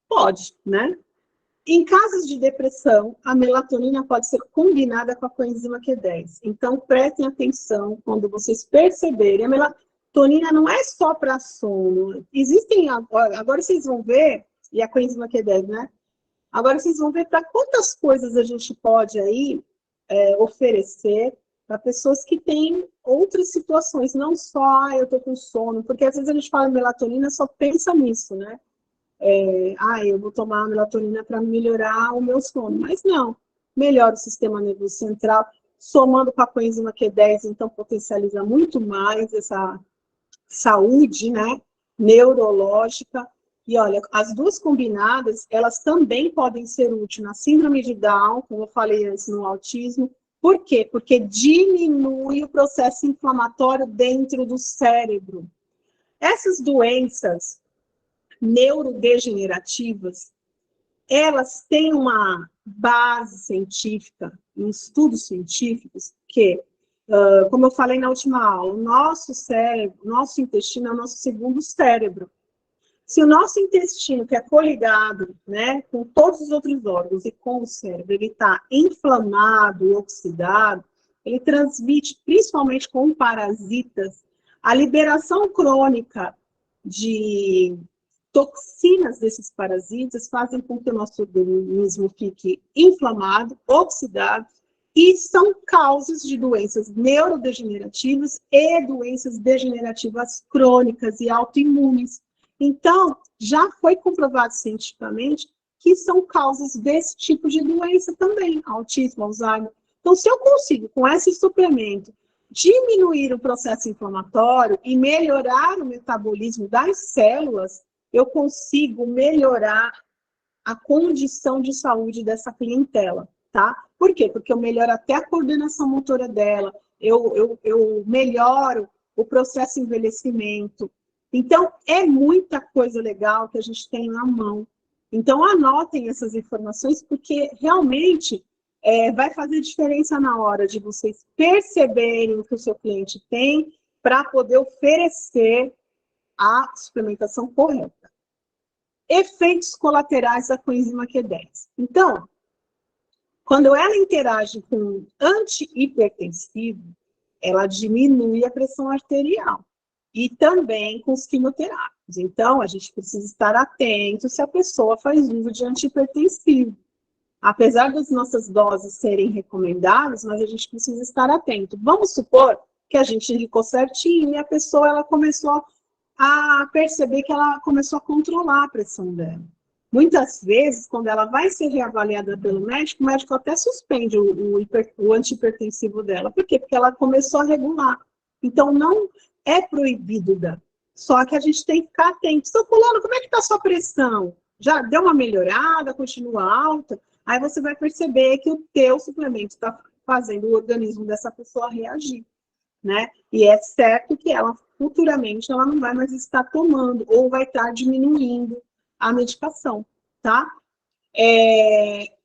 Pode, né? Em casos de depressão, a melatonina pode ser combinada com a coenzima Q10. Então, prestem atenção quando vocês perceberem. A melatonina não é só para sono. Existem, agora vocês vão ver, e a coenzima Q10, né? Agora vocês vão ver para quantas coisas a gente pode aí oferecer para pessoas que têm outras situações, não só, eu estou com sono, porque às vezes a gente fala em melatonina, só pensa nisso, né? Eu vou tomar a melatonina para melhorar o meu sono. Mas não, melhora o sistema nervoso central, somando com a coenzima Q10, então potencializa muito mais essa saúde, né, neurológica. E olha, as duas combinadas, elas também podem ser úteis na síndrome de Down, como eu falei antes, no autismo. Por quê? Porque diminui o processo inflamatório dentro do cérebro. Essas doenças neurodegenerativas, elas têm uma base científica, em estudos científicos, que, como eu falei na última aula, o nosso cérebro, nosso intestino é o nosso segundo cérebro. Se o nosso intestino, que é coligado, né, com todos os outros órgãos e com o cérebro, ele está inflamado, oxidado, ele transmite, principalmente com parasitas, a liberação crônica de toxinas desses parasitas fazem com que o nosso organismo fique inflamado, oxidado, e são causas de doenças neurodegenerativas e doenças degenerativas crônicas e autoimunes. Então, já foi comprovado cientificamente que são causas desse tipo de doença também, autismo, Alzheimer. Então, se eu consigo, com esse suplemento, diminuir o processo inflamatório e melhorar o metabolismo das células, eu consigo melhorar a condição de saúde dessa clientela, tá? Por quê? Porque eu melhoro até a coordenação motora dela, eu melhoro o processo de envelhecimento. Então, é muita coisa legal que a gente tem na mão. Então, anotem essas informações, porque realmente vai fazer diferença na hora de vocês perceberem o que o seu cliente tem para poder oferecer a suplementação correta. Efeitos colaterais da coenzima Q10. Então, quando ela interage com antihipertensivo, ela diminui a pressão arterial e também com os quimioterápicos. Então, a gente precisa estar atento se a pessoa faz uso de antihipertensivo. Apesar das nossas doses serem recomendadas, mas a gente precisa estar atento. Vamos supor que a gente indicou certinho e a pessoa ela começou a perceber que ela começou a controlar a pressão dela. Muitas vezes, quando ela vai ser reavaliada pelo médico, o médico até suspende o antihipertensivo dela. Por quê? Porque ela começou a regular. Então, não é proibido dar. Só que a gente tem que ficar atento. Então, fulano, como é que está a sua pressão? Já deu uma melhorada? Continua alta? Aí você vai perceber que o teu suplemento está fazendo o organismo dessa pessoa reagir, né? E é certo que ela, futuramente, ela não vai mais estar tomando, ou vai estar diminuindo a medicação, tá?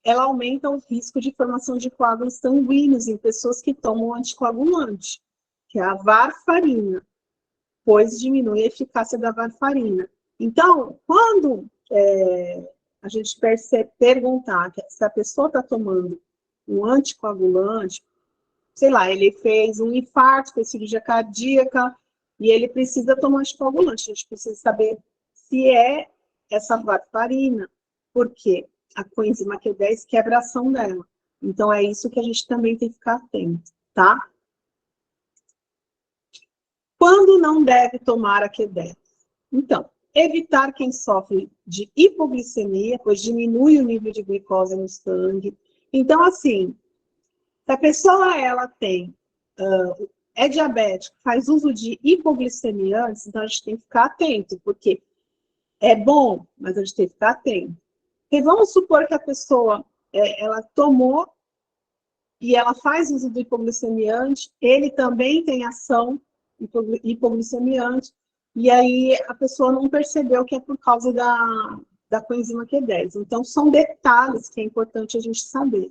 Ela aumenta o risco de formação de coágulos sanguíneos em pessoas que tomam anticoagulante, que é a varfarina, pois diminui a eficácia da varfarina. Então, quando a gente perguntar se a pessoa está tomando um anticoagulante, sei lá, ele fez um infarto, fez cirurgia cardíaca, e ele precisa tomar anticoagulante. A gente precisa saber se é essa varfarina, porque a coenzima Q10 quebra a ação dela. Então, é isso que a gente também tem que ficar atento, tá? Quando não deve tomar a Q10? Então, evitar quem sofre de hipoglicemia, pois diminui o nível de glicose no sangue. Então, assim, se a pessoa ela tem, é diabética, faz uso de hipoglicemia antes, então a gente tem que ficar atento, porque é bom, mas a gente tem que ficar atento. Porque vamos supor que a pessoa, ela tomou e ela faz uso do hipoglicemiante, ele também tem ação hipoglicemiante, e aí a pessoa não percebeu que é por causa da coenzima Q10. Então, são detalhes que é importante a gente saber.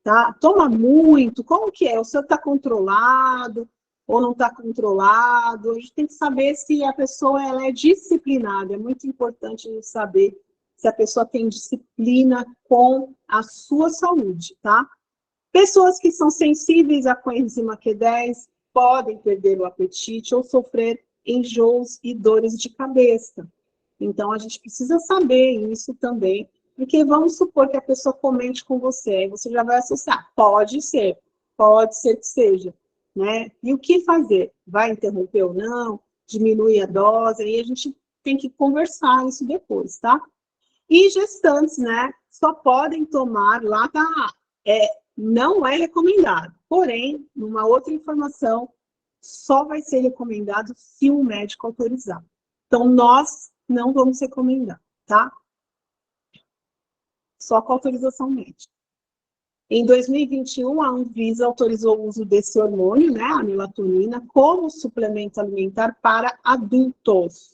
Tá? Toma muito, como que é? O seu está controlado ou não está controlado? A gente tem que saber se a pessoa ela é disciplinada. É muito importante a gente saber se a pessoa tem disciplina com a sua saúde, tá? Pessoas que são sensíveis à coenzima Q10 podem perder o apetite ou sofrer enjoos e dores de cabeça. Então, a gente precisa saber isso também, porque vamos supor que a pessoa comente com você, aí você já vai associar. Pode ser que seja, né? E o que fazer? Vai interromper ou não? Diminuir a dose? Aí a gente tem que conversar isso depois, tá? E gestantes, né? Só podem tomar, lá tá, não é recomendado. Porém, numa outra informação, só vai ser recomendado se o médico autorizar. Então, nós não vamos recomendar, tá? Só com autorização médica. Em 2021, a Anvisa autorizou o uso desse hormônio, né, a melatonina, como suplemento alimentar para adultos,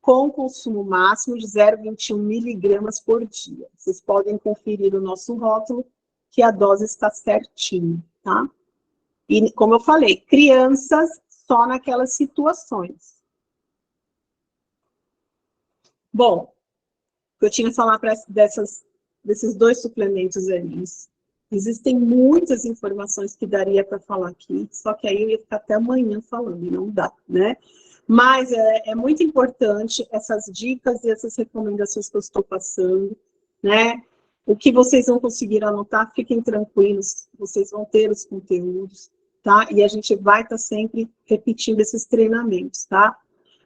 com consumo máximo de 0,21 miligramas por dia. Vocês podem conferir o nosso rótulo, que a dose está certinha, tá? E, como eu falei, crianças só naquelas situações. Bom, eu tinha que falar desses dois suplementos ali. Existem muitas informações que daria para falar aqui, só que aí eu ia ficar até amanhã falando, e não dá, né? Mas é muito importante essas dicas e essas recomendações que eu estou passando, né? O que vocês não conseguiram anotar, fiquem tranquilos, vocês vão ter os conteúdos, tá? E a gente vai estar sempre repetindo esses treinamentos, tá?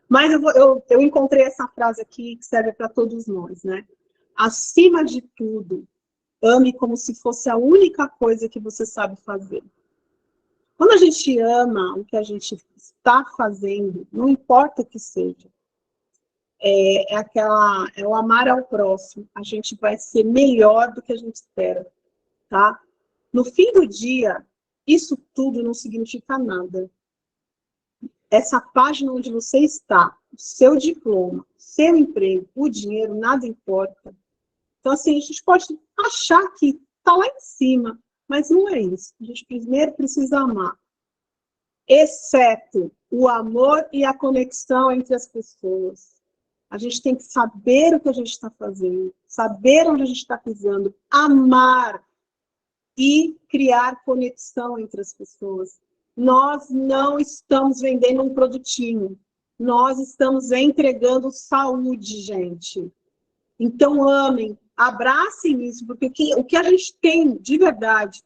Mas eu encontrei essa frase aqui que serve para todos nós, né? Acima de tudo, ame como se fosse a única coisa que você sabe fazer. Quando a gente ama o que a gente está fazendo, não importa o que seja, é o amar ao próximo. A gente vai ser melhor do que a gente espera, tá? No fim do dia, isso tudo não significa nada. Essa página onde você está, o seu diploma, seu emprego, o dinheiro, nada importa. Então, assim, a gente pode achar que está lá em cima, mas não é isso. A gente primeiro precisa amar. Exceto o amor e a conexão entre as pessoas. A gente tem que saber o que a gente está fazendo, saber onde a gente está pisando, amar e criar conexão entre as pessoas. Nós não estamos vendendo um produtinho, nós estamos entregando saúde, gente. Então, amem, abracem isso, porque o que a gente tem de verdade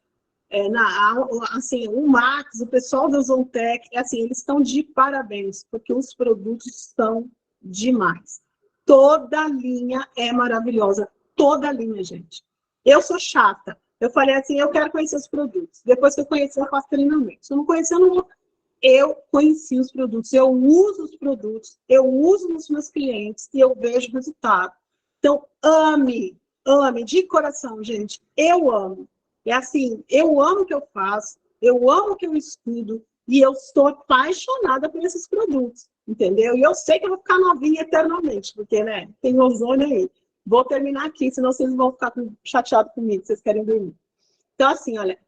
Assim, o Max, o pessoal da Zontec, assim, eles estão de parabéns, porque os produtos são demais. Toda linha é maravilhosa, toda linha, gente. Eu sou chata. Eu falei assim, eu quero conhecer os produtos. Depois que eu conhecer, eu faço treinamento. Se eu não conhecer, eu não vou. Eu conheci os produtos, eu uso os produtos, eu uso nos meus clientes e eu vejo o resultado. Então, ame de coração, gente. Eu amo. É assim, eu amo o que eu faço, eu amo o que eu estudo e eu estou apaixonada por esses produtos, entendeu? E eu sei que eu vou ficar novinha eternamente, porque, né, tem ozônio aí. Vou terminar aqui, senão vocês vão ficar chateados comigo, vocês querem dormir. Então, assim, olha,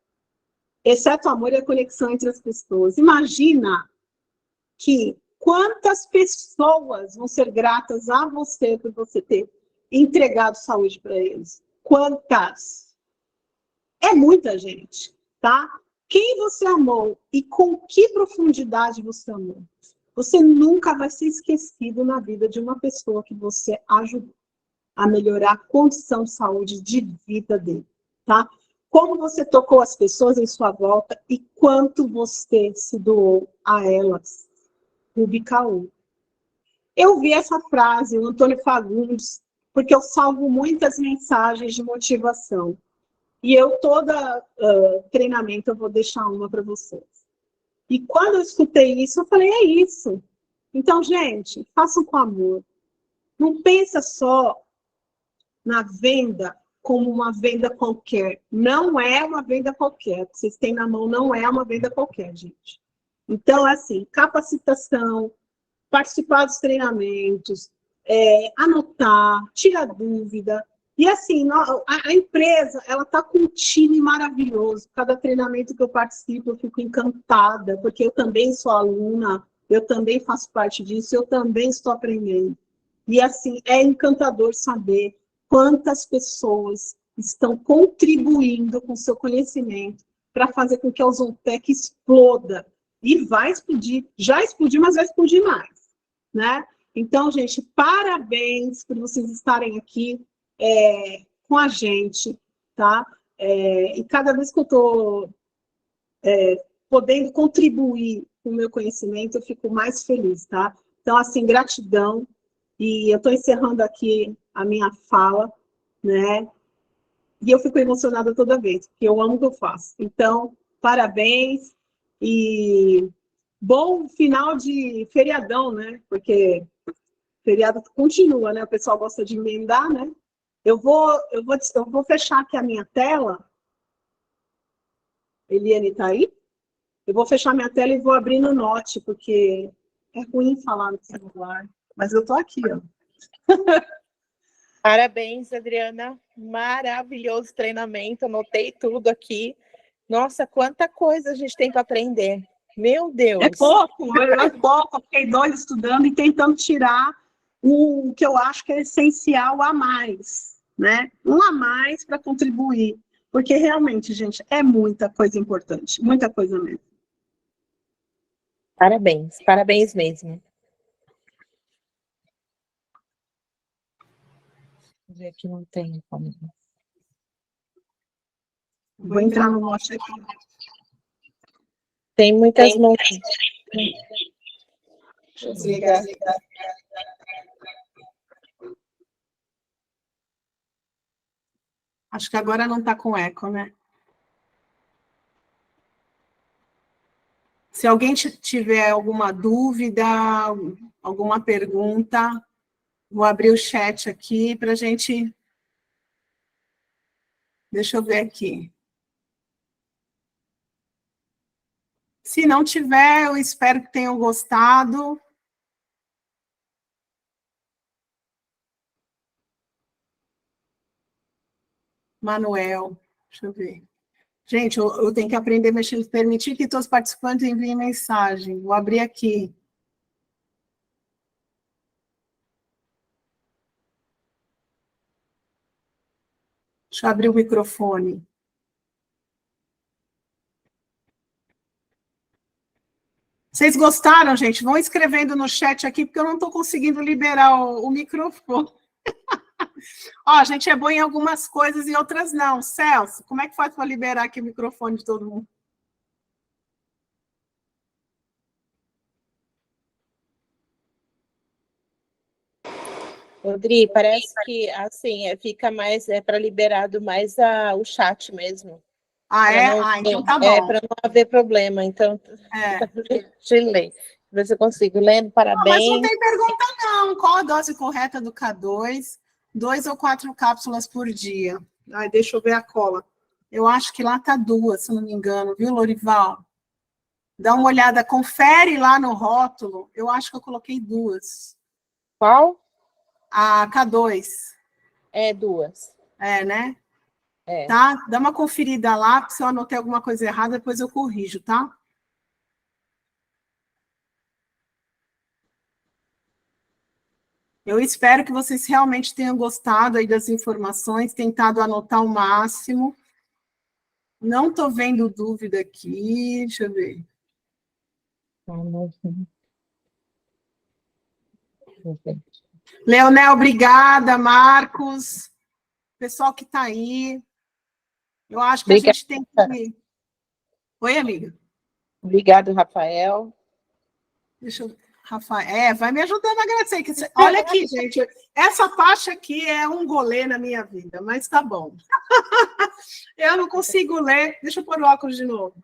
exceto o amor e a conexão entre as pessoas. Imagina que quantas pessoas vão ser gratas a você por você ter entregado saúde para eles. Quantas? É muita gente, tá? Quem você amou e com que profundidade você amou? Você nunca vai ser esquecido na vida de uma pessoa que você ajudou a melhorar a condição de saúde de vida dele, tá? Como você tocou as pessoas em sua volta e quanto você se doou a elas. Rubicaú. Eu vi essa frase, o Antônio Fagundes, porque eu salvo muitas mensagens de motivação. E eu, toda treinamento, eu vou deixar uma para vocês. E quando eu escutei isso, eu falei, é isso. Então, gente, façam com amor. Não pensa só na venda como uma venda qualquer. Não é uma venda qualquer. O que vocês têm na mão não é uma venda qualquer, gente. Então, assim, capacitação, participar dos treinamentos, anotar, tirar dúvida. E assim, a empresa, ela está com um time maravilhoso. Cada treinamento que eu participo, eu fico encantada, porque eu também sou aluna, eu também faço parte disso, eu também estou aprendendo. E assim, é encantador saber quantas pessoas estão contribuindo com seu conhecimento para fazer com que a Ozontec exploda. E vai explodir, já explodiu, mas vai explodir mais, né? Então, gente, parabéns por vocês estarem aqui com a gente, tá? E cada vez que eu estou podendo contribuir com o meu conhecimento, eu fico mais feliz, tá? Então, assim, gratidão. E eu estou encerrando aqui a minha fala, né? E eu fico emocionada toda vez, porque eu amo o que eu faço. Então, parabéns e bom final de feriadão, né? Porque feriado continua, né? O pessoal gosta de emendar, né? Eu vou fechar aqui a minha tela. Eliane está aí? Eu vou fechar minha tela e vou abrir no Note, porque é ruim falar no celular. Mas eu estou aqui, ó. Parabéns, Adriana. Maravilhoso treinamento. Anotei tudo aqui. Nossa, quanta coisa a gente tem para aprender. Meu Deus. É pouco. Eu fiquei doida estudando e tentando tirar o que eu acho que é essencial a mais, né? Um a mais para contribuir. Porque realmente, gente, é muita coisa importante. Muita coisa mesmo. Parabéns. Parabéns mesmo. Vou ver aqui, não tem como. Vou entrar no Note aqui. Tem muitas mãos. Deixa eu desligar. Acho que agora não está com eco, né? Se alguém tiver alguma dúvida, alguma pergunta, vou abrir o chat aqui para a gente... Deixa eu ver aqui. Se não tiver, eu espero que tenham gostado. Manuel, deixa eu ver. Gente, eu tenho que aprender a mexer, permitir que todos os participantes enviem mensagem. Vou abrir aqui. Deixa eu abrir o microfone. Vocês gostaram, gente? Vão escrevendo no chat aqui, porque eu não estou conseguindo liberar o microfone. Ó, a gente é bom em algumas coisas e outras não. Celso, como é que faz para liberar aqui o microfone de todo mundo? Rodri, parece que assim fica mais para liberado mais o chat mesmo. Ah, é? Não, Então tá bom. para não haver problema. Então, É. deixa eu ler. Ver se eu consigo. Lendo, parabéns. Mas não tem pergunta, não. Qual a dose correta do K2? 2 ou 4 cápsulas por dia. Ai, deixa eu ver a cola. Eu acho que lá tá 2, se não me engano, viu, Lorival? Dá uma olhada, confere lá no rótulo. Eu acho que eu coloquei 2. Qual? A K2. É 2. É, né? É. Tá? Dá uma conferida lá, se eu anotei alguma coisa errada, depois eu corrijo, tá? Eu espero que vocês realmente tenham gostado aí das informações, tentado anotar o máximo. Não estou vendo dúvida aqui, deixa eu ver. Leonel, obrigada. Marcos, pessoal que está aí. Eu acho que Obrigada. a gente tem que... Oi, amiga. Obrigado, Rafael. Deixa eu... Rafael, vai me ajudando a agradecer. Olha aqui, gente. Essa parte aqui é um golê na minha vida, mas tá bom. Eu não consigo ler. Deixa eu pôr o óculos de novo.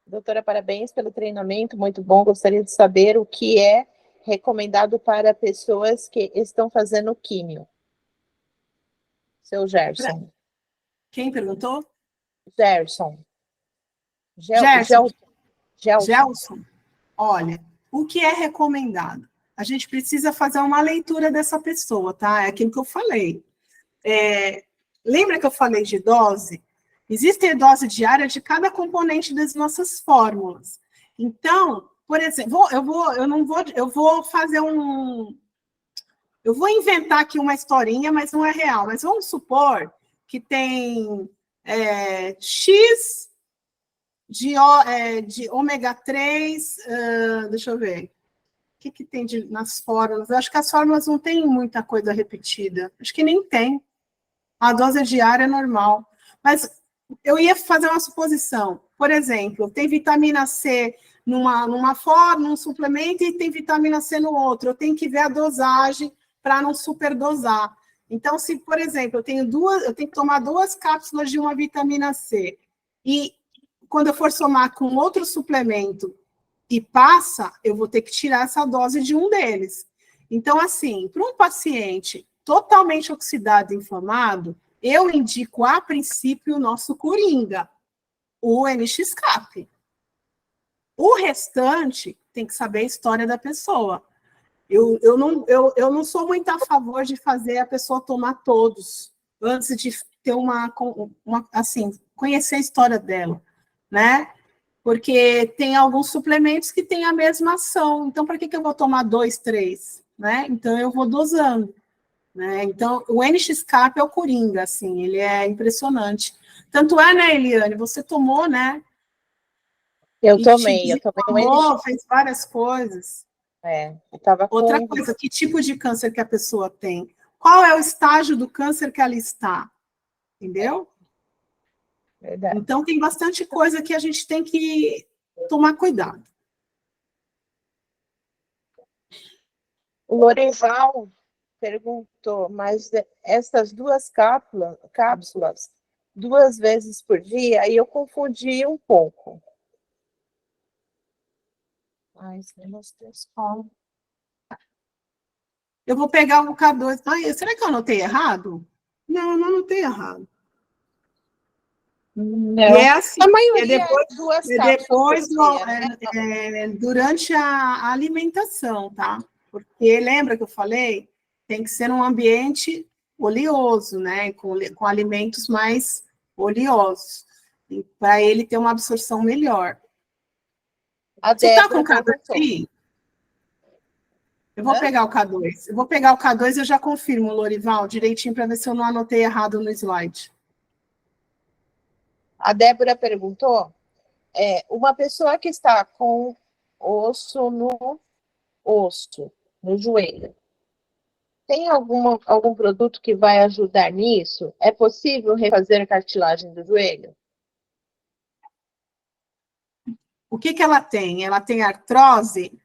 Doutora, parabéns pelo treinamento, muito bom. Gostaria de saber o que é recomendado para pessoas que estão fazendo químio. Seu Gerson. Quem perguntou? Gerson. Gerson. Gelson. Gelson. Olha, o que é recomendado? A gente precisa fazer uma leitura dessa pessoa, tá? É aquilo que eu falei. Lembra que eu falei de dose? Existe dose diária de cada componente das nossas fórmulas. Então, por exemplo, eu vou fazer eu vou inventar aqui uma historinha, mas não é real. Mas vamos supor que tem X de ômega 3, deixa eu ver. O que tem nas fórmulas? Eu acho que as fórmulas não tem muita coisa repetida. Acho que nem tem. A dose diária é normal. Mas eu ia fazer uma suposição. Por exemplo, tem vitamina C numa forma, num suplemento, e tem vitamina C no outro. Eu tenho que ver a dosagem para não superdosar. Então, se, por exemplo, eu tenho que tomar 2 cápsulas de uma vitamina C, e quando eu for somar com outro suplemento e passa, eu vou ter que tirar essa dose de um deles. Então, assim, para um paciente totalmente oxidado e inflamado, eu indico, a princípio, o nosso Coringa, o NX-CAP. O restante tem que saber a história da pessoa. Eu não sou muito a favor de fazer a pessoa tomar todos, antes de ter assim, conhecer a história dela, né? Porque tem alguns suplementos que têm a mesma ação. Então, para que eu vou tomar 2, 3? Né? Então, eu vou dosando. Né? Então, o NX-CAP é o Coringa, assim, ele é impressionante. Tanto é, né, Eliane? Você tomou, né? Eu tomei o NX. Fez várias coisas. Eu tava Outra coisa, que tipo de câncer que a pessoa tem? Qual é o estágio do câncer que ela está? Entendeu? Verdade. Então, tem bastante coisa que a gente tem que tomar cuidado. O Lorival perguntou, mas essas 2 cápsulas 2 vezes por dia, aí eu confundi um pouco. Eu vou pegar o K2. Será que eu anotei errado? Não, não anotei errado. Não. E é assim, a maioria depois durante a alimentação, tá? Porque lembra que eu falei? Tem que ser um ambiente oleoso, né? Com alimentos mais oleosos, para ele ter uma absorção melhor. Você está com o K2 aqui? Eu vou pegar o K2. Eu vou pegar o K2 e eu já confirmo, Lorival, direitinho, para ver se eu não anotei errado no slide. A Débora perguntou, uma pessoa que está com osso no joelho, Tem algum produto que vai ajudar nisso? É possível refazer a cartilagem do joelho? O que ela tem? Ela tem artrose?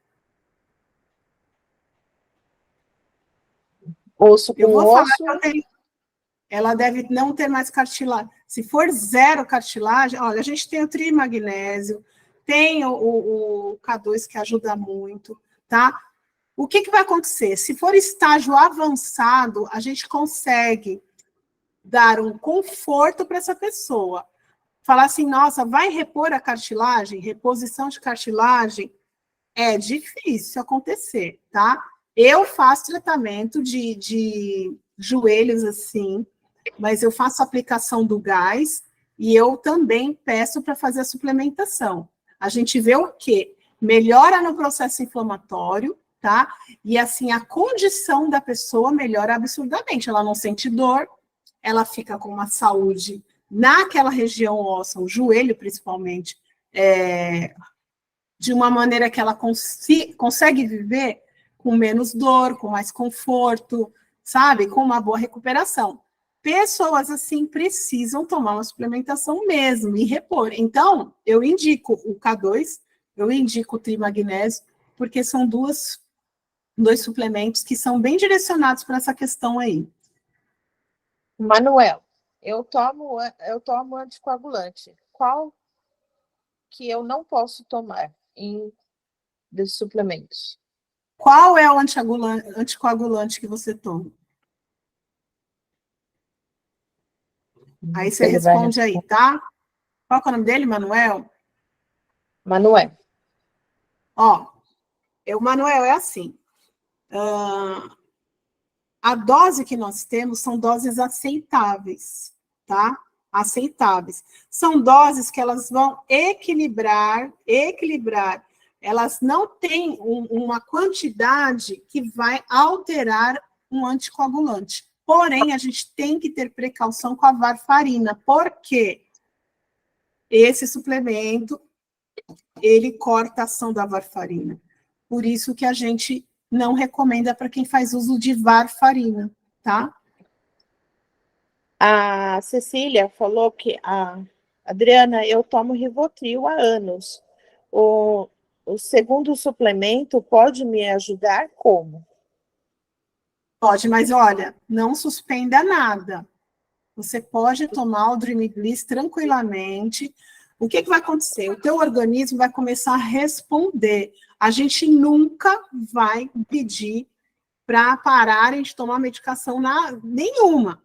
Osso Eu com vou falar osso? que ela deve não ter mais cartilagem. Se for zero cartilagem, olha, a gente tem o trimagnésio, tem o K2 que ajuda muito, tá? O que vai acontecer? Se for estágio avançado, a gente consegue dar um conforto para essa pessoa. Falar assim, nossa, vai repor a cartilagem? Reposição de cartilagem é difícil acontecer, tá? Eu faço tratamento de joelhos assim, mas eu faço aplicação do gás e eu também peço para fazer a suplementação. A gente vê o quê? Melhora no processo inflamatório, tá? E assim, a condição da pessoa melhora absurdamente. Ela não sente dor, ela fica com uma saúde naquela região óssea, o joelho principalmente, de uma maneira que ela consegue viver com menos dor, com mais conforto, sabe? Com uma boa recuperação. Pessoas assim precisam tomar uma suplementação mesmo e repor. Então, eu indico o K2, eu indico o trimagnésio, porque são dois suplementos que são bem direcionados para essa questão aí. Manuel, eu tomo anticoagulante. Qual que eu não posso tomar desses suplementos? Qual é o anticoagulante que você toma? Aí você Ele vai responde aí, tá? Qual é o nome dele, Manuel? Manuel. Ó, o Manuel é assim. A dose que nós temos são doses aceitáveis, tá? Aceitáveis. São doses que elas vão equilibrar. Elas não têm uma quantidade que vai alterar um anticoagulante. Porém, a gente tem que ter precaução com a varfarina, porque esse suplemento, ele corta a ação da varfarina. Por isso que a gente não recomenda para quem faz uso de varfarina, tá? A Cecília falou que Adriana, eu tomo Rivotril há anos. O segundo suplemento pode me ajudar como? Pode, mas olha, não suspenda nada. Você pode tomar o Dream Bliss tranquilamente. O que vai acontecer? O teu organismo vai começar a responder. A gente nunca vai pedir para pararem de tomar medicação nenhuma.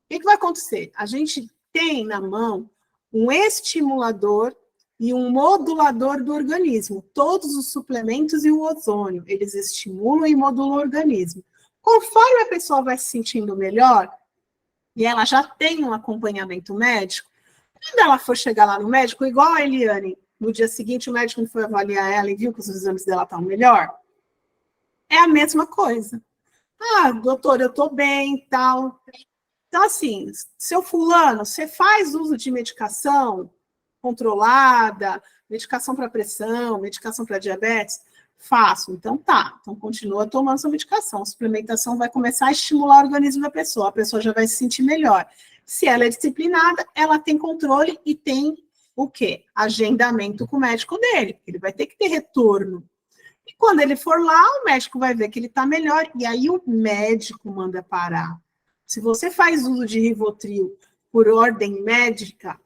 O que vai acontecer? A gente tem na mão um estimulador e um modulador do organismo. Todos os suplementos e o ozônio, eles estimulam e modulam o organismo. Conforme a pessoa vai se sentindo melhor, e ela já tem um acompanhamento médico, quando ela for chegar lá no médico, igual a Eliane, no dia seguinte o médico foi avaliar ela e viu que os exames dela estão melhor, é a mesma coisa. Ah, doutor, eu estou bem e tal. Então, assim, seu fulano, você faz uso de medicação controlada, medicação para pressão, medicação para diabetes? Faço. Então, tá. Então, continua tomando sua medicação. A suplementação vai começar a estimular o organismo da pessoa. A pessoa já vai se sentir melhor. Se ela é disciplinada, ela tem controle e tem o quê? Agendamento com o médico dele. Ele vai ter que ter retorno. E quando ele for lá, o médico vai ver que ele está melhor. E aí o médico manda parar. Se você faz uso de Rivotril por ordem médica,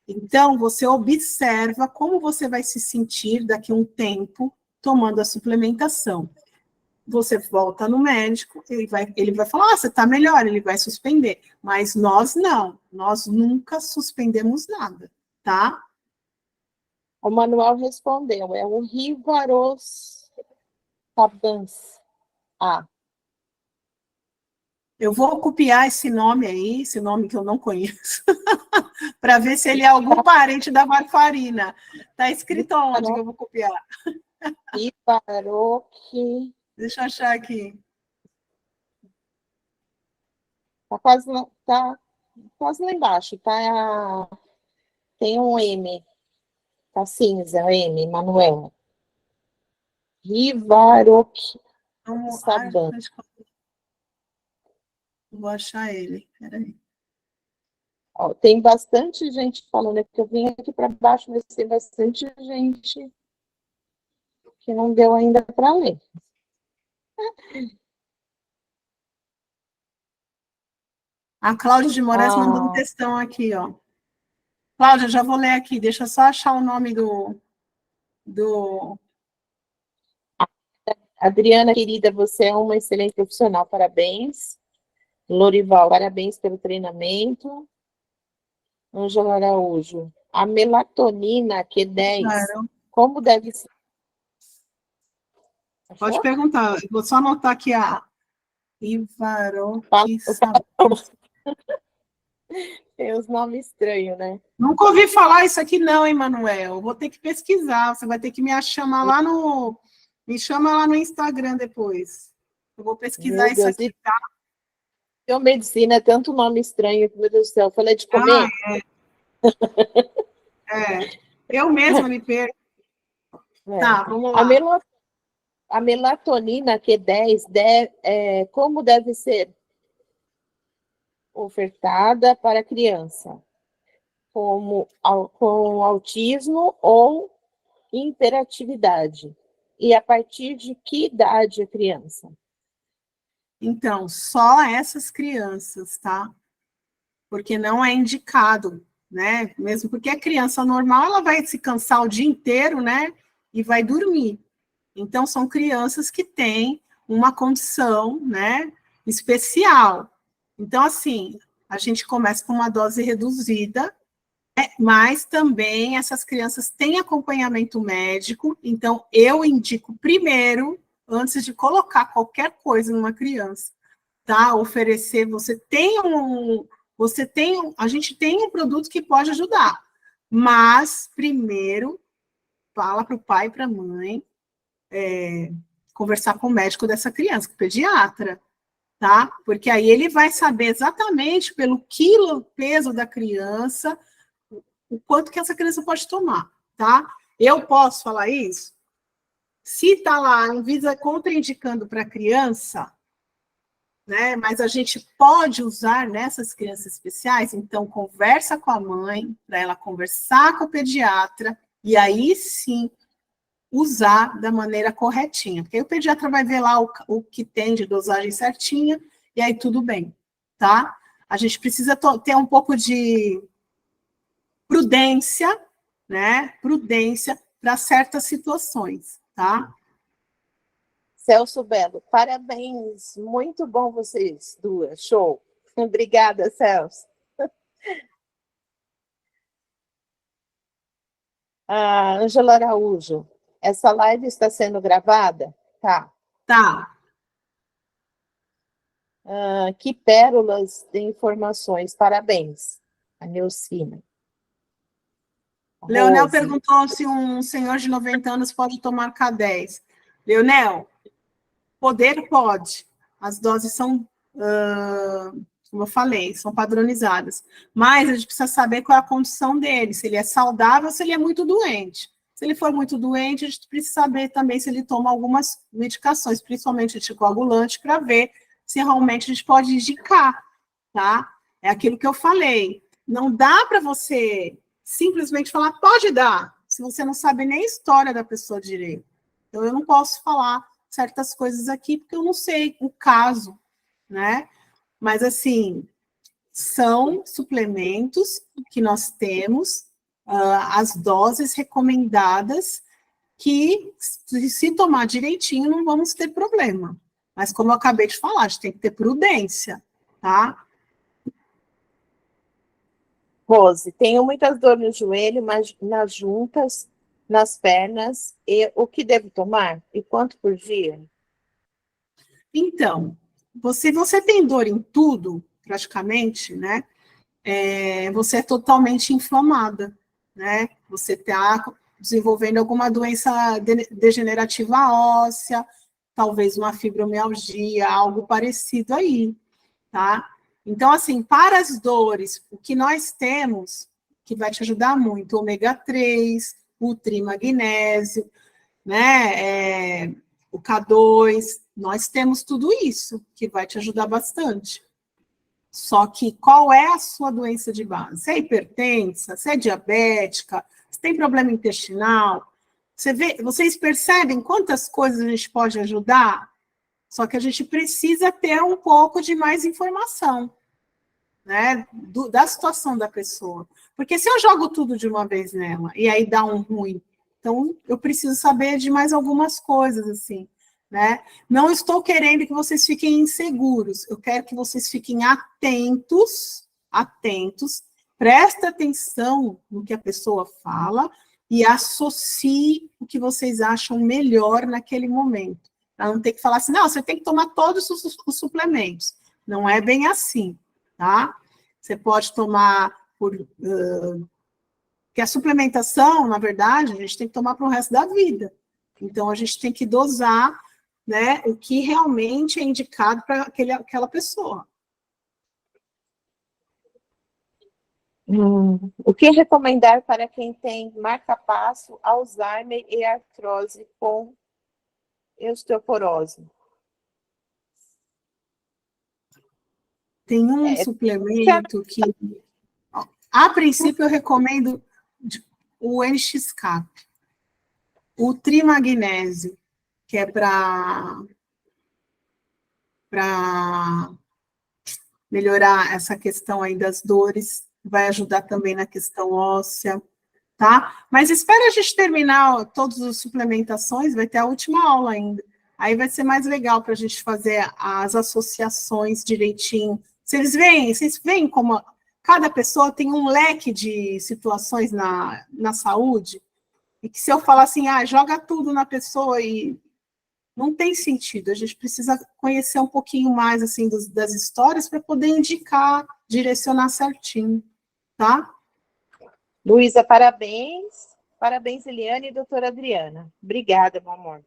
então você observa como você vai se sentir daqui a um tempo tomando a suplementação. Você volta no médico, ele vai falar, você está melhor, ele vai suspender. Mas nós não, nós nunca suspendemos nada, tá? O Manuel respondeu, é o Rivaroxabans A. Eu vou copiar esse nome aí, esse nome que eu não conheço, para ver se ele é algum parente da varfarina. Está escrito onde que eu vou copiar? Rivaroxi. Deixa eu achar aqui. Tá quase lá embaixo, tá? Tem um M. Tá cinza, M, Manuel. Rivaroxi. Vamos, Saban. vou achar ele, peraí. Ó, tem bastante gente falando aqui, eu vim aqui para baixo, mas tem bastante gente que não deu ainda para ler. A Cláudia de Moraes mandou um textão aqui, ó. Cláudia, já vou ler aqui, deixa eu só achar o nome do... Adriana, querida, você é uma excelente profissional, parabéns. Lorival, parabéns pelo treinamento. Ângela Araújo, a melatonina Q10, Claro. como deve ser? Pode perguntar, vou só anotar aqui a Fala. Tem uns nomes estranhos, né? Nunca ouvi falar isso aqui não, hein, Manuel? Vou ter que pesquisar, você vai ter que me chamar lá no... Me chama lá no Instagram depois. Eu vou pesquisar Meu isso Deus, aqui, tá? biomedicina é tanto nome estranho, que, meu Deus do céu, falei de comer? Eu mesma me perco. Tá, vamos lá. A melatonina Q10, como deve ser ofertada para a criança? Com autismo ou hiperatividade? E a partir de que idade a criança? Então, só essas crianças, tá? Porque não é indicado, né? Mesmo porque a criança normal, ela vai se cansar o dia inteiro, né? E vai dormir. Então, são crianças que têm uma condição, né? Especial. Então, assim, a gente começa com uma dose reduzida, mas também essas crianças têm acompanhamento médico, então eu indico primeiro, antes de colocar qualquer coisa numa criança, tá? Oferecer, a gente tem um produto que pode ajudar, mas primeiro fala para o pai e para a mãe conversar com o médico dessa criança, com o pediatra, tá? Porque aí ele vai saber exatamente pelo quilo, peso da criança, o quanto que essa criança pode tomar, tá? Eu posso falar isso? Se está lá, a Anvisa contraindicando para a criança, né? Mas a gente pode usar nessas crianças especiais, então conversa com a mãe, para ela conversar com o pediatra, e aí sim usar da maneira corretinha. Porque aí o pediatra vai ver lá o que tem de dosagem certinha, e aí tudo bem, tá? A gente precisa ter um pouco de prudência, né? Prudência para certas situações, tá? Celso Belo, parabéns, muito bom vocês duas, show. Obrigada, Celso. Ângela Araújo, essa live está sendo gravada? Tá. Tá. Que pérolas de informações, parabéns, a Neucina. Leonel perguntou se um senhor de 90 anos pode tomar K10. Leonel, poder pode. As doses são, como eu falei, são padronizadas. Mas a gente precisa saber qual é a condição dele, se ele é saudável ou se ele é muito doente. Se ele for muito doente, a gente precisa saber também se ele toma algumas medicações, principalmente anticoagulante, para ver se realmente a gente pode indicar, tá? É aquilo que eu falei. Não dá para você simplesmente falar, pode dar, se você não sabe nem a história da pessoa direito. Então, eu não posso falar certas coisas aqui, porque eu não sei o caso, né? Mas, assim, são suplementos que nós temos, as doses recomendadas, que, se tomar direitinho, não vamos ter problema. Mas, como eu acabei de falar, a gente tem que ter prudência, tá? Rose, tenho muitas dores no joelho, mas nas juntas, nas pernas, e o que devo tomar? E quanto por dia? Então, você tem dor em tudo, praticamente, né? Você é totalmente inflamada, né? Você está desenvolvendo alguma doença degenerativa óssea, talvez uma fibromialgia, algo parecido aí, tá? Então, assim, para as dores, o que nós temos, que vai te ajudar muito, ômega 3, o trimagnésio, né? o K2, nós temos tudo isso, que vai te ajudar bastante. Só que qual é a sua doença de base? Você é hipertensa? Você é diabética? Você tem problema intestinal? Vocês percebem quantas coisas a gente pode ajudar? Só que a gente precisa ter um pouco de mais informação, né, da situação da pessoa. Porque se eu jogo tudo de uma vez nela e aí dá um ruim, então eu preciso saber de mais algumas coisas, assim, né? Não estou querendo que vocês fiquem inseguros, eu quero que vocês fiquem atentos, presta atenção no que a pessoa fala e associe o que vocês acham melhor naquele momento. Para não ter que falar assim, não, você tem que tomar todos os suplementos. Não é bem assim, tá? Você pode tomar que a suplementação, na verdade, a gente tem que tomar para o resto da vida. Então, a gente tem que dosar, né, o que realmente é indicado para aquela pessoa. O que recomendar para quem tem marca-passo, Alzheimer e artrose com osteoporose? Tem um suplemento que, a princípio, eu recomendo o NX-Cap, o Trimagnésio, que é para melhorar essa questão aí das dores, vai ajudar também na questão óssea, tá? Mas espera a gente terminar todas as suplementações, vai ter a última aula ainda. Aí vai ser mais legal para a gente fazer as associações direitinho. Vocês veem como cada pessoa tem um leque de situações na saúde, e que se eu falar assim, joga tudo na pessoa e não tem sentido, a gente precisa conhecer um pouquinho mais assim das histórias para poder indicar, direcionar certinho, tá? Luísa, parabéns. Parabéns, Eliane e doutora Adriana. Obrigada, meu amor.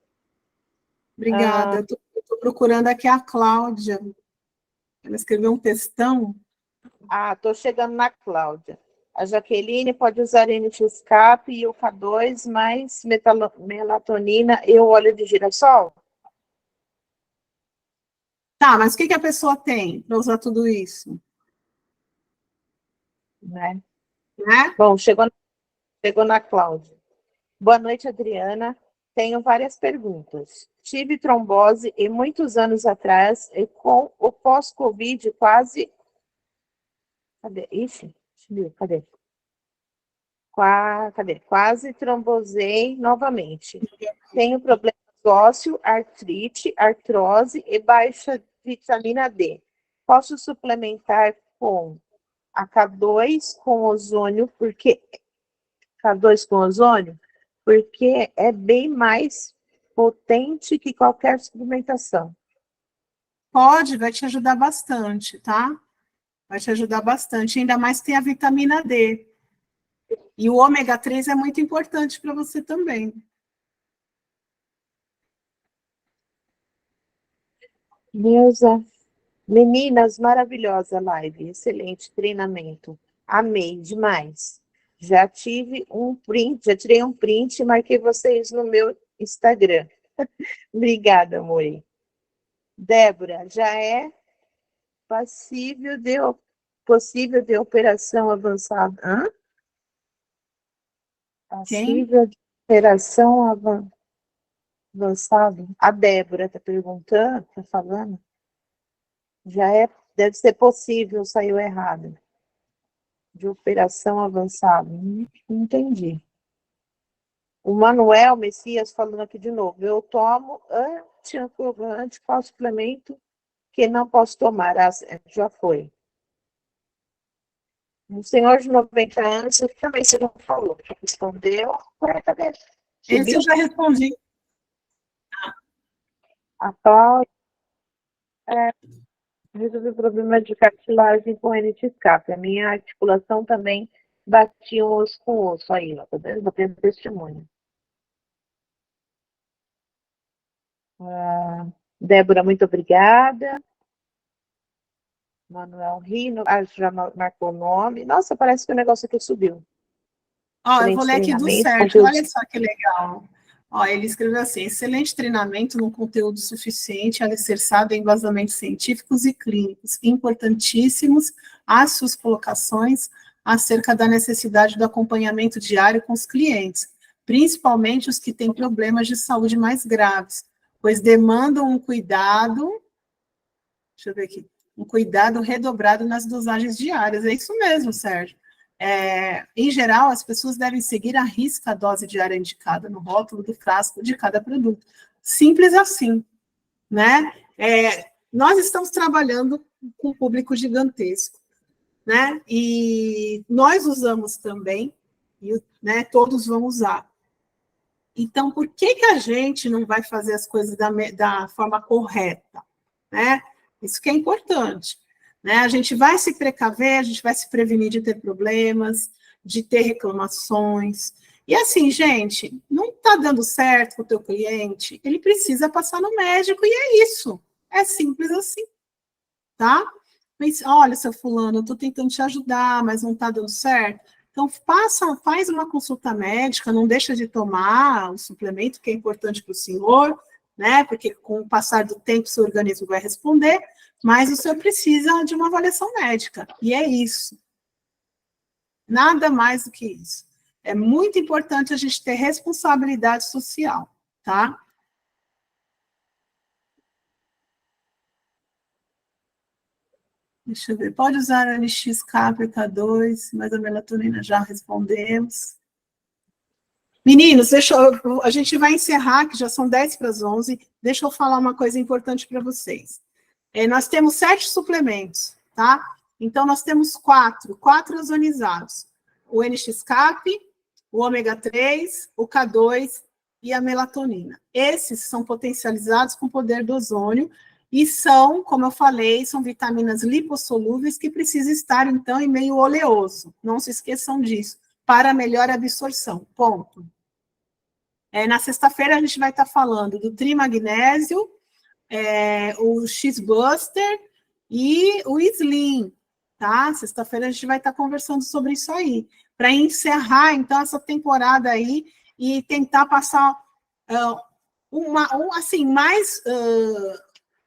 Obrigada. Eu estou procurando aqui a Cláudia. Ela escreveu um textão. Estou chegando na Cláudia. A Jaqueline pode usar NX-Cap e o K2 mais melatonina e o óleo de girassol? Tá, mas o que a pessoa tem para usar tudo isso? Né? Né? Bom, chegou na Cláudia. Boa noite, Adriana. Tenho várias perguntas. Tive trombose e muitos anos atrás, e com o pós-Covid quase... Cadê? Ixi, cadê? Cadê? Quase trombosei novamente. Tenho problemas ósseo, artrite, artrose e baixa vitamina D. Posso suplementar com a K2 com ozônio, porque K2 com ozônio, porque é bem mais potente que qualquer suplementação. Pode, vai te ajudar bastante, tá? Vai te ajudar bastante, ainda mais tem a vitamina D. E o ômega 3 é muito importante para você também. Neuza, meninas, maravilhosa live, excelente treinamento. Amei demais. Já tirei um print e marquei vocês no meu Instagram. Obrigada, amor. Débora, já é possível de operação avançada? Hã? Passível de operação avançada? A Débora está perguntando, está falando? Deve ser possível, saiu errado. De operação avançada. Não entendi. O Manuel Messias falando aqui de novo. Eu tomo anticoagulante, qual suplemento que não posso tomar? Já foi. Um senhor de 90 anos, também você não falou. Respondeu. Esse eu já respondi. A Cláudia resolvi o problema de cartilagem com NX-Cap. A minha articulação também batia osso com osso. Aí, ó, tá vendo? Vou ter testemunho. Débora, muito obrigada. Manuel Rino, já marcou o nome. Nossa, parece que o negócio aqui subiu. Eu vou ler aqui do Sérgio, olha só que legal. Ó, ele escreveu assim: excelente treinamento no conteúdo suficiente, alicerçado em embasamentos científicos e clínicos, importantíssimos as suas colocações acerca da necessidade do acompanhamento diário com os clientes, principalmente os que têm problemas de saúde mais graves, pois demandam um cuidado, deixa eu ver aqui, um cuidado redobrado nas dosagens diárias. É isso mesmo, Sérgio. Em geral, as pessoas devem seguir à risca a dose diária indicada no rótulo do frasco de cada produto. Simples assim, né? Nós estamos trabalhando com um público gigantesco, né? E nós usamos também, né? Todos vão usar. Então, por que a gente não vai fazer as coisas da forma correta, né? Isso que é importante. Né? A gente vai se precaver, a gente vai se prevenir de ter problemas, de ter reclamações. E assim, gente, não está dando certo com o teu cliente, ele precisa passar no médico, e é isso. É simples assim, tá? Mas, olha, seu fulano, eu estou tentando te ajudar, mas não está dando certo. Então, faz uma consulta médica, não deixa de tomar o suplemento, que é importante para o senhor, né? Porque com o passar do tempo, seu organismo vai responder, mas o senhor precisa de uma avaliação médica, e é isso. Nada mais do que isso. É muito importante a gente ter responsabilidade social, tá? Deixa eu ver, pode usar a NX Caprica 2, mas a melatonina já respondemos. Meninos, a gente vai encerrar, que já são 10 para as 11, deixa eu falar uma coisa importante para vocês. Nós temos 7 suplementos, tá? Então, nós temos 4 ozonizados. O NX-CAP, o ômega 3, o K2 e a melatonina. Esses são potencializados com o poder do ozônio e são, como eu falei, são vitaminas lipossolúveis que precisam estar, então, em meio oleoso. Não se esqueçam disso, para melhor absorção. Ponto. Na sexta-feira, a gente vai estar falando do trimagnésio, o X-Buster e o Slim, tá? Sexta-feira a gente vai estar conversando sobre isso aí, para encerrar, então, essa temporada aí e tentar passar mais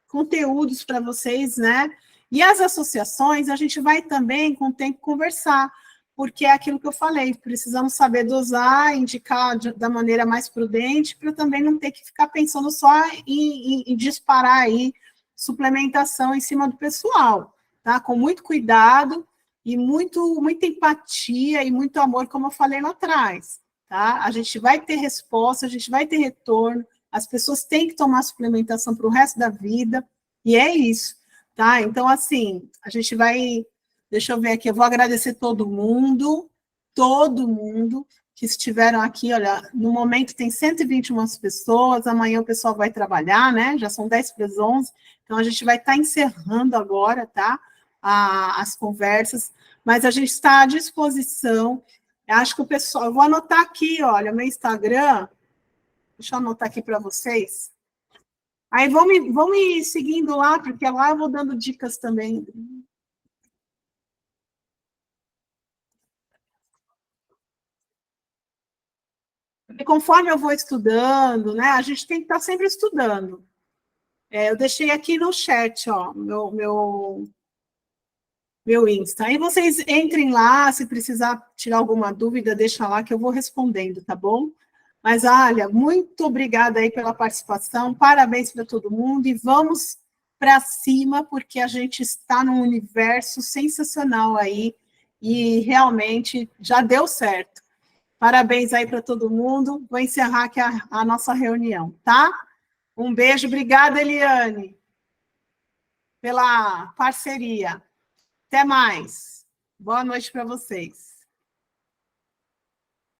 conteúdos para vocês, né? E as associações, a gente vai também, com o tempo, conversar, porque é aquilo que eu falei, precisamos saber dosar, indicar da maneira mais prudente, para também não ter que ficar pensando só em disparar aí suplementação em cima do pessoal, tá? Com muito cuidado e muita empatia e muito amor, como eu falei lá atrás, tá? A gente vai ter resposta, a gente vai ter retorno, as pessoas têm que tomar suplementação para o resto da vida, e é isso, tá? Então, assim, a gente vai... Deixa eu ver aqui, eu vou agradecer todo mundo que estiveram aqui, olha, no momento tem 121 pessoas, amanhã o pessoal vai trabalhar, né, já são 10 para as 11, então a gente vai estar encerrando agora, tá, as conversas, mas a gente está à disposição, eu acho que o pessoal, eu vou anotar aqui, olha, meu Instagram, deixa eu anotar aqui para vocês, aí vão me seguindo lá, porque lá eu vou dando dicas também. E conforme eu vou estudando, né, a gente tem que estar sempre estudando. Eu deixei aqui no chat, ó, meu Insta. Aí vocês entrem lá, se precisar tirar alguma dúvida, deixa lá que eu vou respondendo, tá bom? Mas, olha, muito obrigada aí pela participação, parabéns para todo mundo, e vamos para cima, porque a gente está num universo sensacional aí, e realmente já deu certo. Parabéns aí para todo mundo. Vou encerrar aqui a nossa reunião, tá? Um beijo. Obrigada, Eliane, pela parceria. Até mais. Boa noite para vocês.